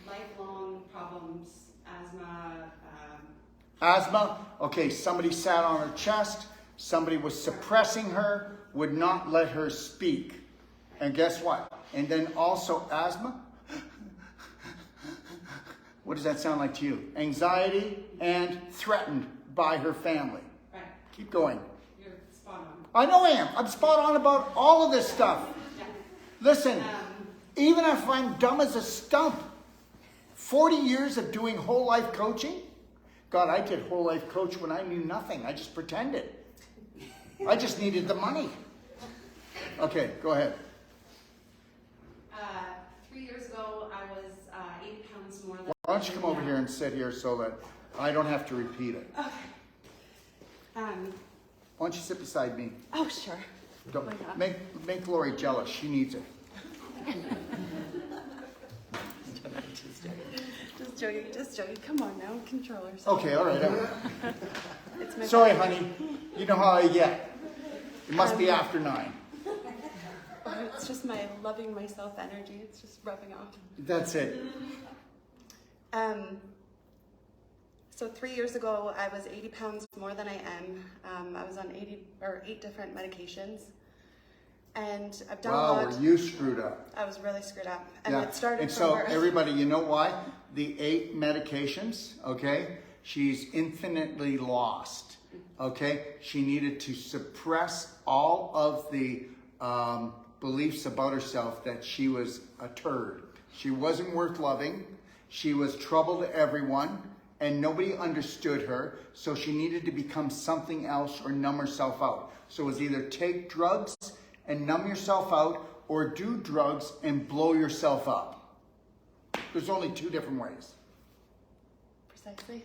Lifelong problems, asthma. Asthma. Okay, somebody sat on her chest. Somebody was suppressing her, would not let her speak. And guess what? And then also asthma. What does that sound like to you? Anxiety and threatened by her family. Right. Keep going. You're spot on. I know I am. I'm spot on about all of this stuff. Yeah. Listen, even if I'm dumb as a stump, 40 years of doing whole life coaching. God, I did whole life coach when I knew nothing. I just pretended. I just needed the money. Okay, go ahead. 3 years ago, I was 80 pounds more than. Why don't you come over here and sit here so that I don't have to repeat it. Okay. Why don't you sit beside me? Oh, sure. Don't, make Lori jealous. She needs it. Just joking. Come on now, control yourself. Okay, all right. It's my Sorry, honey. You know how I get. It must be after 9. It's just my loving myself energy. It's just rubbing off. That's it. So 3 years ago, I was 80 pounds more than I am. I was on 8 different medications. And I've done a lot. Wow, were you screwed up? I was really screwed up. And Yeah. it started And from so birth. everybody, you know why? The 8 medications, okay? She's infinitely lost, okay? She needed to suppress all of the beliefs about herself that she was a turd. She wasn't worth loving. She was trouble to everyone, and nobody understood her. So she needed to become something else or numb herself out. So it was either take drugs and numb yourself out, or do drugs and blow yourself up. There's only 2 different ways. Precisely.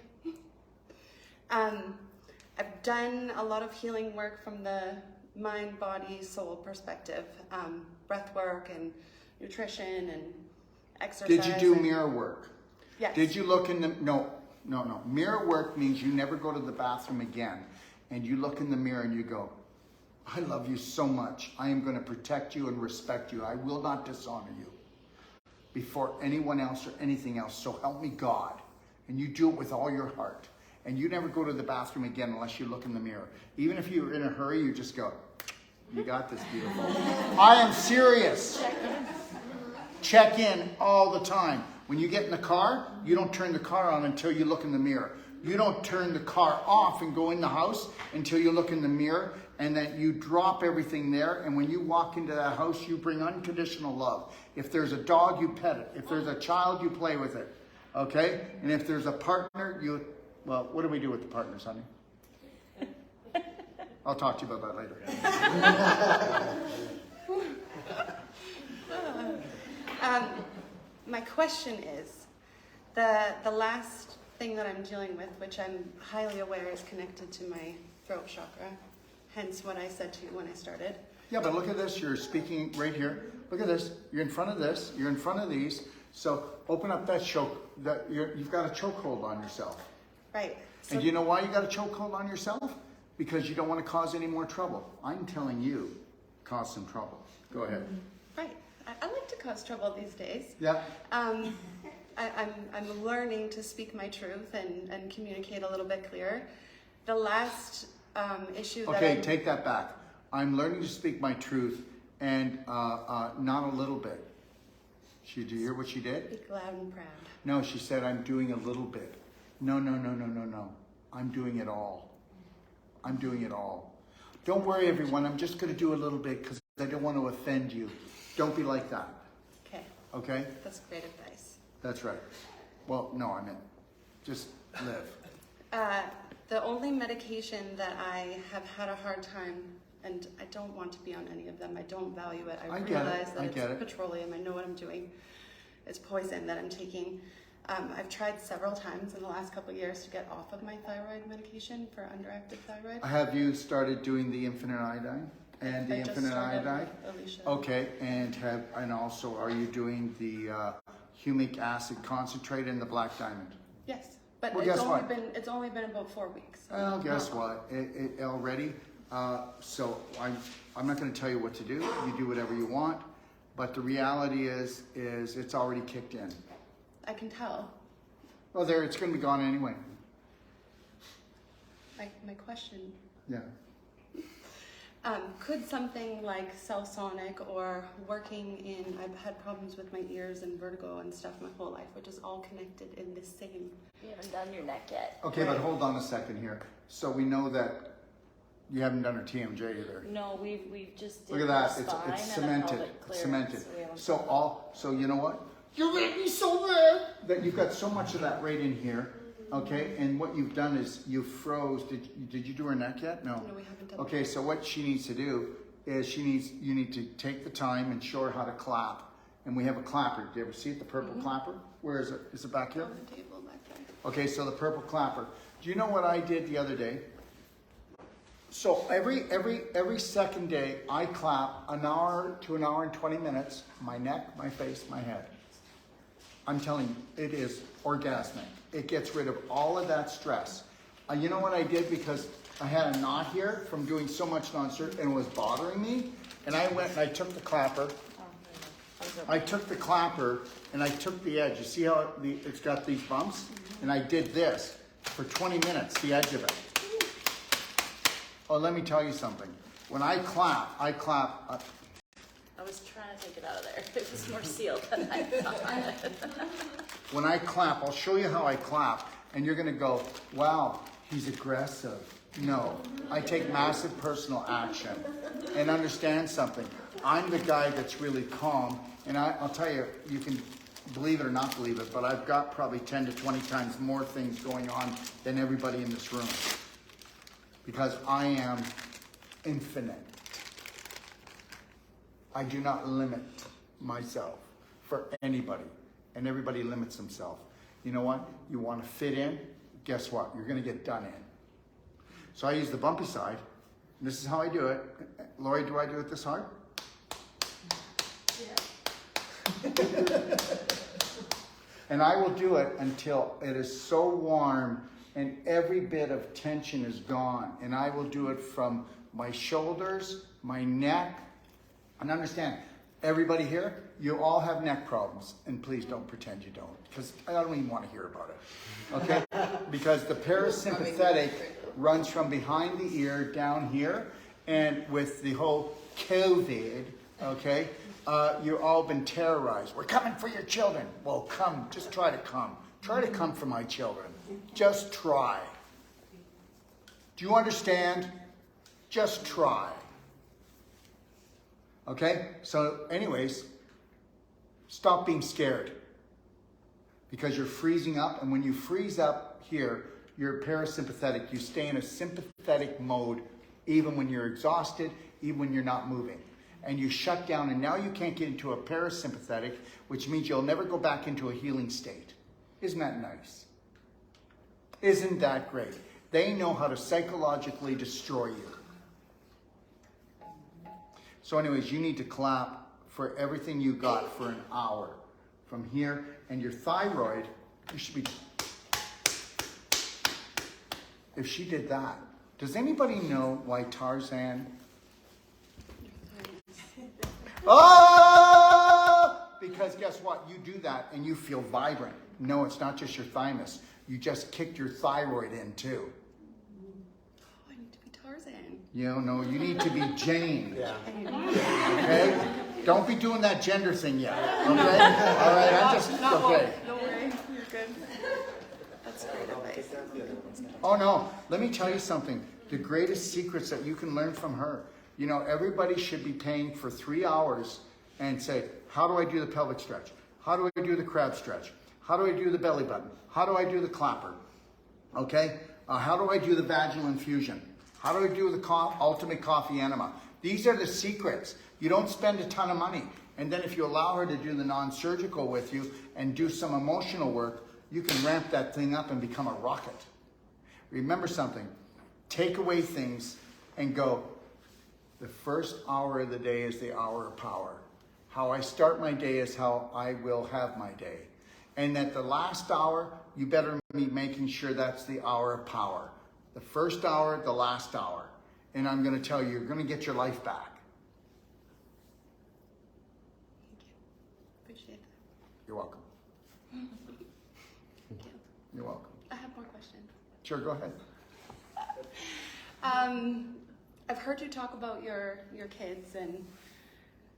I've done a lot of healing work from the mind, body, soul perspective, breath work and nutrition and exercise. Did you do mirror work? Yes. Did you look in the, no. Mirror work means you never go to the bathroom again and you look in the mirror and you go, I love you so much. I am going to protect you and respect you. I will not dishonor you before anyone else or anything else. So help me God. And you do it with all your heart. And you never go to the bathroom again unless you look in the mirror. Even if you're in a hurry, you just go, you got this, beautiful. I am serious. Check in all the time. When you get in the car, you don't turn the car on until you look in the mirror. You don't turn the car off and go in the house until you look in the mirror, and then you drop everything there. And when you walk into that house, you bring unconditional love. If there's a dog, you pet it. If there's a child, you play with it. Okay? And if there's a partner, well, what do we do with the partners, honey? I'll talk to you about that later. My question is, the last thing that I'm dealing with, which I'm highly aware is connected to my throat chakra, hence what I said to you when I started. Yeah, but look at this. You're speaking right here. Look at this. You're in front of this. You're in front of these. So open up that choke. You've got a chokehold on yourself. Right. So, And you know why you got a chokehold on yourself? Because you don't want to cause any more trouble. I'm telling you, cause some trouble. Go ahead. right. I like to cause trouble these days. Yeah. I'm learning to speak my truth and communicate a little bit clearer. The last issue that Okay, take that back. I'm learning to speak my truth, and not a little bit. Did you hear what she did? Speak loud and proud. No, she said, I'm doing a little bit. No. I'm doing it all. I'm doing it all. Don't worry, everyone. I'm just going to do a little bit because I don't want to offend you. Don't be like that. Okay. Okay? That's great advice. That's right. Well, no, I meant just live. The only medication that I have had a hard time, and I don't want to be on any of them. I don't value it. I get it. realize that I get it's it. petroleum. I know what I'm doing. It's poison that I'm taking. I've tried several times in the last couple of years to get off of my thyroid medication for underactive thyroid. Have you started doing the infinite iodine and the I just infinite started iodine? with Alicia. Okay, and also are you doing the humic acid concentrate and the black diamond? Yes, but Well, it's guess only what? been about 4 weeks. so Well, guess not long. what? It already. So I'm not going to tell you what to do. You do whatever you want. But the reality is it's already kicked in. I can tell. Well, it's going to be gone anyway. My question. Yeah. Could something like Cellsonic or working in, I've had problems with my ears and vertigo and stuff my whole life, which is all connected in the same. You haven't done your neck yet. Okay, but hold on a second here. So we know that you haven't done her TMJ either. No, we've just did Look at the that. spine It's and a cemented. pelvic It's clearance, cemented. so we haven't- So you know what? You're gonna be so mad that you've got so much of that right in here. Okay, and what you've done is you froze. Did you do her neck yet? No. No, we haven't done Okay, so what she needs to do is you need to take the time and show her how to clap. And we have a clapper. Do you ever see it? The purple clapper? Where is it? Is it back here? On the table back there. Okay, so the purple clapper. Do you know what I did the other day? So every second day I clap an hour to an hour and 20 minutes, my neck, my face, my head. I'm telling you, it is orgasmic. It gets rid of all of that stress. You know what I did? Because I had a knot here from doing so much non-cert and it was bothering me. And I went and I took the clapper. I took the clapper and I took the edge. You see how it's got these bumps? And I did this for 20 minutes, the edge of it. Oh, let me tell you something. When I clap. I was trying to take it out of there. It was more sealed than I thought. When I clap, I'll show you how I clap. And you're going to go, wow, he's aggressive. No, I take massive personal action. And understand something. I'm the guy that's really calm. And I'll tell you, you can believe it or not believe it, but I've got probably 10 to 20 times more things going on than everybody in this room. Because I am infinite. I do not limit myself for anybody. And everybody limits themselves. You know what? You want to fit in? Guess what? You're going to get done in. So I use the bumpy side This is how I do it. Lori, do I do it this hard? And I will do it until it is so warm and every bit of tension is gone. And I will do it from my shoulders, my neck. And understand, everybody here, you all have neck problems. And please don't pretend you don't, because I don't even want to hear about it. Okay? Because the parasympathetic runs from behind the ear down here. And with the whole COVID, okay, you've all been terrorized. We're coming for your children. Well, come, just try to come. Try to come for my children. Just try. Do you understand? Just try. Okay? So anyways, stop being scared. Because you're freezing up, and when you freeze up here, you're parasympathetic. You stay in a sympathetic mode even when you're exhausted, even when you're not moving. And you shut down, and now you can't get into a parasympathetic, which means you'll never go back into a healing state. Isn't that nice? Isn't that great? They know how to psychologically destroy you. So anyways, you need to clap for everything you got for an hour from here. And your thyroid, you should be... If she did that, does anybody know why Tarzan... Oh! Because guess what? You do that and you feel vibrant. No, it's not just your thymus. You just kicked your thyroid in too. Oh, I need to be Tarzan. No, you need to be Jane. Yeah. Okay? Don't be doing that gender thing yet. Okay? All right, I'm just... Okay. Don't worry, you're good. That's great advice. Oh no, let me tell you something. The greatest secrets that you can learn from her. You know, everybody should be paying for 3 hours and say, how do I do the pelvic stretch? How do I do the crab stretch? How do I do the belly button? How do I do the clapper? Okay? How do I do the vaginal infusion? How do I do the ultimate coffee enema? These are the secrets. You don't spend a ton of money. And then if you allow her to do the non-surgical with you and do some emotional work, you can ramp that thing up and become a rocket. Remember something. Take away things and go, the first hour of the day is the hour of power. How I start my day is how I will have my day. And at the last hour, you better be making sure that's the hour of power. The first hour, the last hour. And I'm going to tell you, you're going to get your life back. Thank you. Appreciate that. You're welcome. Thank you. You're welcome. I have more questions. Sure, go ahead. I've heard you talk about your kids, and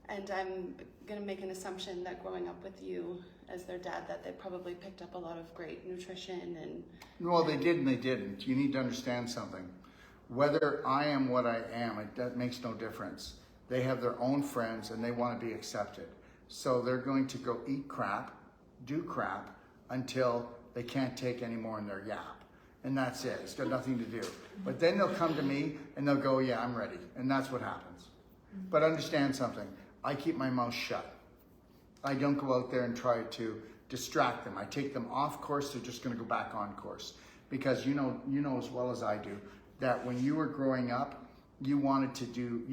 I'm going to make an assumption that growing up with you as their dad, that they probably picked up a lot of great nutrition and... Well, they did and they didn't. You need to understand something. Whether I am what I am, that makes no difference. They have their own friends and they want to be accepted. So they're going to go eat crap, do crap, until they can't take any more in their yap. And that's it. It's got nothing to do. But then they'll come to me and they'll go, yeah, I'm ready. And that's what happens. But understand something. I keep my mouth shut. I don't go out there and try to distract them. I take them off course. They're just going to go back on course. Because you know as well as I do that when you were growing up, you wanted to do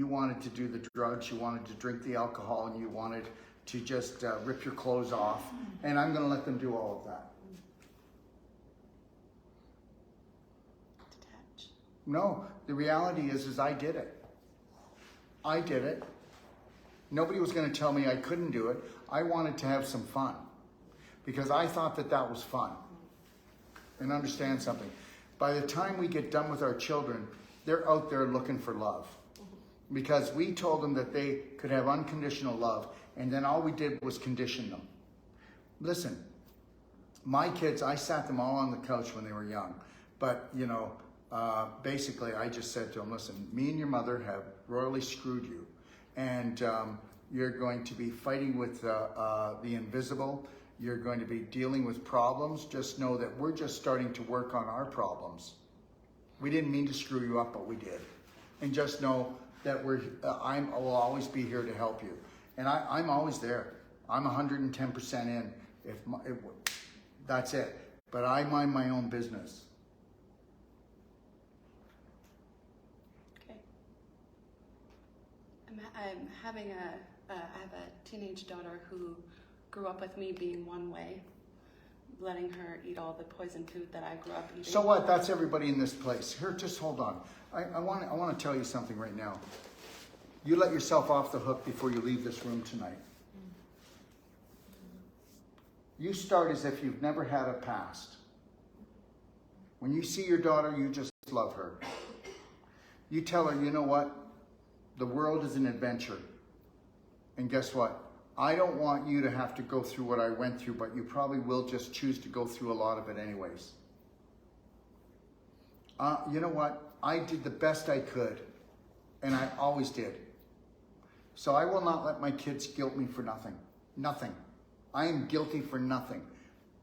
the drugs, you wanted to drink the alcohol, and you wanted to just rip your clothes off. And I'm going to let them do all of that. No, the reality is I did it. I did it. Nobody was going to tell me I couldn't do it. I wanted to have some fun because I thought that was fun. And understand something. By the time we get done with our children, they're out there looking for love. Because we told them that they could have unconditional love, and then all we did was condition them. Listen, my kids, I sat them all on the couch when they were young. But, basically, I just said to them, listen, me and your mother have royally screwed you. And you're going to be fighting with the invisible. You're going to be dealing with problems. Just know that we're just starting to work on our problems. We didn't mean to screw you up, but we did. And just know that I will always be here to help you. And I'm always there. I'm 110% in. That's it. But I mind my own business. Okay. I'm having I have a teenage daughter who grew up with me being one way, letting her eat all the poison food that I grew up eating. So what? That's everybody in this place. Here, just hold on. I want to tell you something right now. You let yourself off the hook before you leave this room tonight. You start as if you've never had a past. When you see your daughter, you just love her. You tell her, you know what? The world is an adventure. And guess what? I don't want you to have to go through what I went through, but you probably will just choose to go through a lot of it anyways. You know what? I did the best I could, and I always did. So I will not let my kids guilt me for nothing. Nothing. I am guilty for nothing.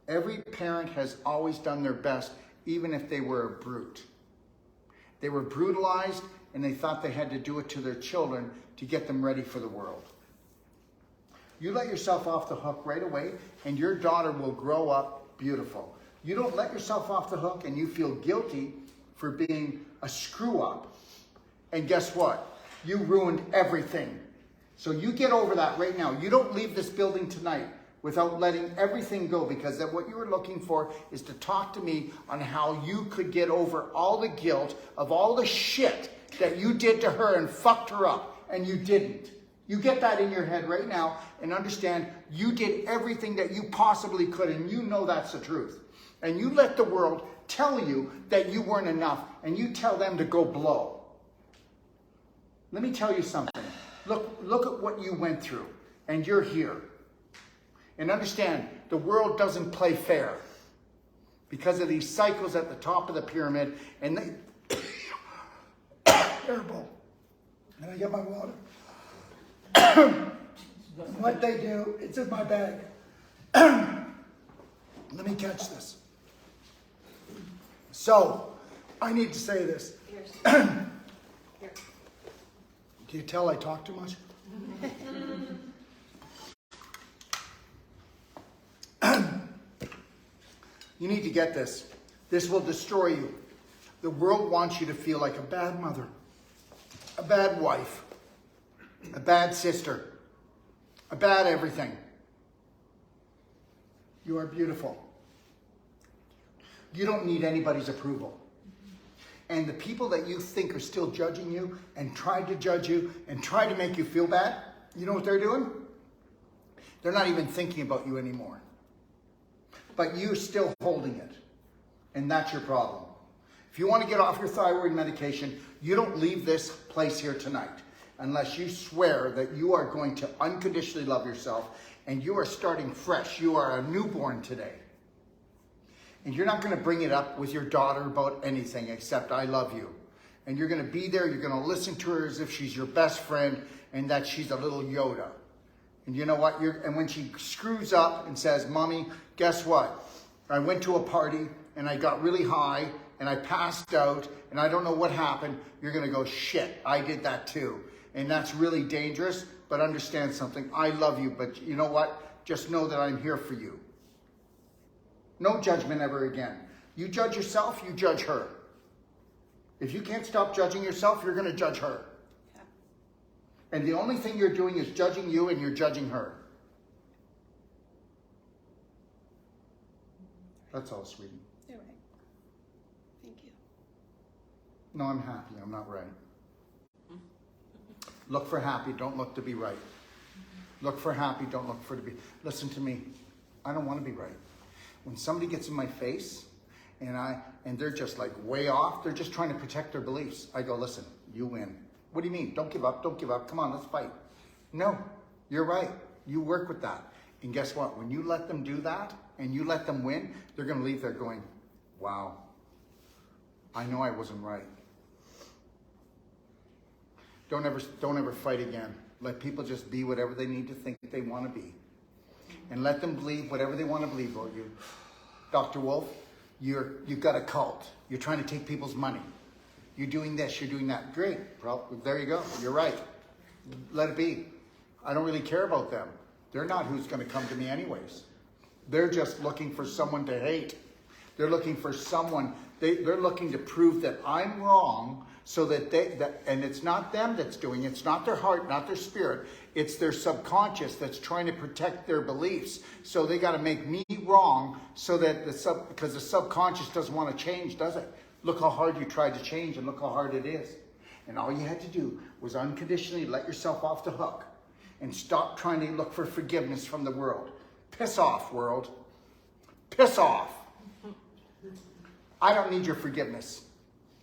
Every parent has always done their best, even if they were a brute. They were brutalized, and they thought they had to do it to their children to get them ready for the world. You let yourself off the hook right away, and your daughter will grow up beautiful. You don't let yourself off the hook, and you feel guilty for being a screw up. And guess what? You ruined everything. So you get over that right now. You don't leave this building tonight without letting everything go, because that what you were looking for is to talk to me on how you could get over all the guilt of all the shit that you did to her and fucked her up, and you didn't. You get that in your head right now and understand you did everything that you possibly could, and you know that's the truth. And you let the world tell you that you weren't enough, and you tell them to go blow. Let me tell you something. Look at what you went through, and you're here. And understand, the world doesn't play fair because of these cycles at the top of the pyramid, and they terrible. And I get my water. What they do, it's in my bag. Let me catch this. So, I need to say this. Here. Do you tell I talk too much? You need to get this. This will destroy you. The world wants you to feel like a bad mother, a bad wife, a bad sister, a bad everything. You are beautiful. You don't need anybody's approval. And the people that you think are still judging you and try to judge you and try to make you feel bad, you know what they're doing? They're not even thinking about you anymore. But you're still holding it. And that's your problem. If you want to get off your thyroid medication, you don't leave this place here tonight unless you swear that you are going to unconditionally love yourself and you are starting fresh. You are a newborn today. And you're not going to bring it up with your daughter about anything except I love you. And you're going to be there. You're going to listen to her as if she's your best friend and that she's a little Yoda. And you know what? And when she screws up and says, Mommy, guess what? I went to a party and I got really high and I passed out and I don't know what happened. You're going to go, shit, I did that too. And that's really dangerous. But understand something. I love you. But you know what? Just know that I'm here for you. No judgment ever again. You judge yourself, you judge her. If you can't stop judging yourself, you're going to judge her. Yeah. And the only thing you're doing is judging you and you're judging her. That's all, sweetie. You're right. Thank you. No, I'm happy. I'm not right. Look for happy. Don't look to be right. Look for happy. Don't look for to be. Listen to me. I don't want to be right. When somebody gets in my face and they're just like way off, they're just trying to protect their beliefs. I go, listen, you win. What do you mean? Don't give up. Don't give up. Come on, let's fight. No, you're right. You work with that. And guess what? When you let them do that and you let them win, they're going to leave there going, wow, I know I wasn't right. Don't ever fight again. Let people just be whatever they need to think they want to be. And let them believe whatever they want to believe about you. Dr. Wolf, you've got a cult. You're trying to take people's money. You're doing this, you're doing that. Great. Well, there you go. You're right. Let it be. I don't really care about them. They're not who's going to come to me anyways. They're just looking for someone to hate. They're looking for someone They're looking to prove that I'm wrong, so that and it's not them that's doing it. It's not their heart, not their spirit. It's their subconscious that's trying to protect their beliefs. So they got to make me wrong, so that because the subconscious doesn't want to change, does it? Look how hard you tried to change, and look how hard it is. And all you had to do was unconditionally let yourself off the hook and stop trying to look for forgiveness from the world. Piss off, world. Piss off. I don't need your forgiveness,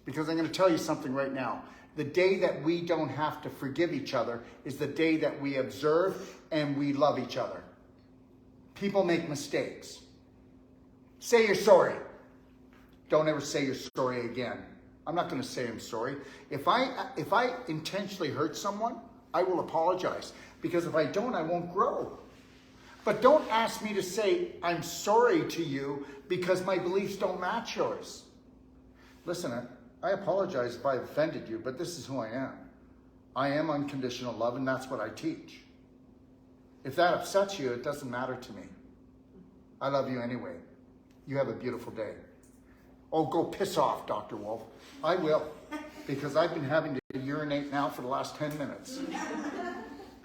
because I'm going to tell you something right now. The day that we don't have to forgive each other is the day that we observe and we love each other. People make mistakes. Say you're sorry. Don't ever say you're sorry again. I'm not going to say I'm sorry. If I intentionally hurt someone, I will apologize, because if I don't, I won't grow. But don't ask me to say I'm sorry to you because my beliefs don't match yours. Listen, I apologize if I offended you, but this is who I am. I am unconditional love, and that's what I teach. If that upsets you, it doesn't matter to me. I love you anyway. You have a beautiful day. Oh, go piss off, Dr. Wolf. I will, because I've been having to urinate now for the last 10 minutes.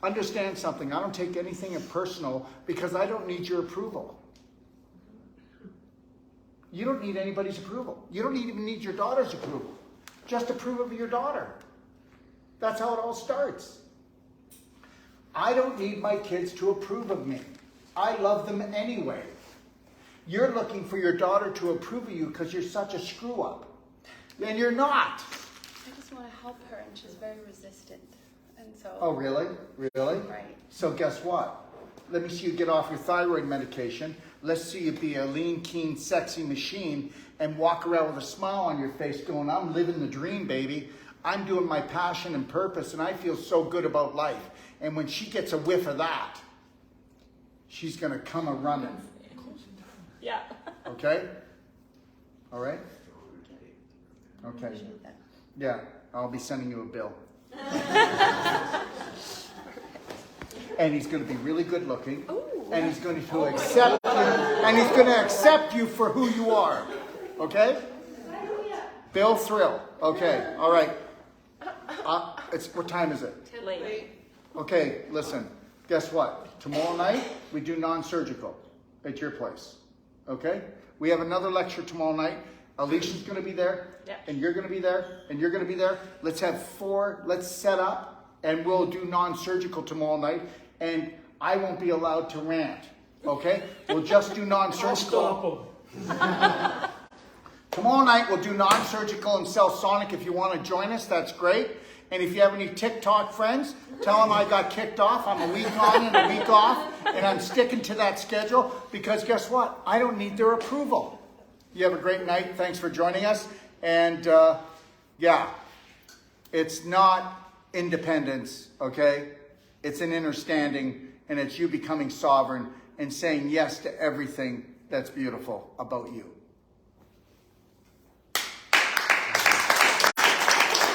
Understand something. I don't take anything personal, because I don't need your approval. You don't need anybody's approval. You don't even need your daughter's approval. Just approve of your daughter. That's how it all starts. I don't need my kids to approve of me. I love them anyway. You're looking for your daughter to approve of you because you're such a screw up. And you're not. I just want to help her, and she's very resistant. And so. Oh, really? Really? Right. So guess what? Let me see you get off your thyroid medication. Let's see you be a lean, keen, sexy machine and walk around with a smile on your face going, I'm living the dream, baby. I'm doing my passion and purpose, and I feel so good about life. And when she gets a whiff of that, she's going to come a-running. Yeah. Okay? All right? Okay. Appreciate that. Yeah, I'll be sending you a bill. And he's going to be really good looking. And he's going to accept you. And he's going to accept you for who you are. Okay? Bill Thrill. Okay. All right. What time is it? Late. Okay, listen. Guess what? Tomorrow night, we do non-surgical at your place. Okay? We have another lecture tomorrow night. Alicia's going to be there. Yep. And you're going to be there. And you're going to be there. Let's have 4. Let's set up. And we'll do non-surgical tomorrow night. And I won't be allowed to rant. Okay? We'll just do non-surgical. I'll stop them. Tomorrow night, we'll do non-surgical and sell Sonic. If you want to join us, that's great. And if you have any TikTok friends, tell them I got kicked off. I'm a week on and a week off. And I'm sticking to that schedule because guess what? I don't need their approval. You have a great night. Thanks for joining us. And yeah, it's not independence, okay? It's an understanding, and it's you becoming sovereign and saying yes to everything that's beautiful about you.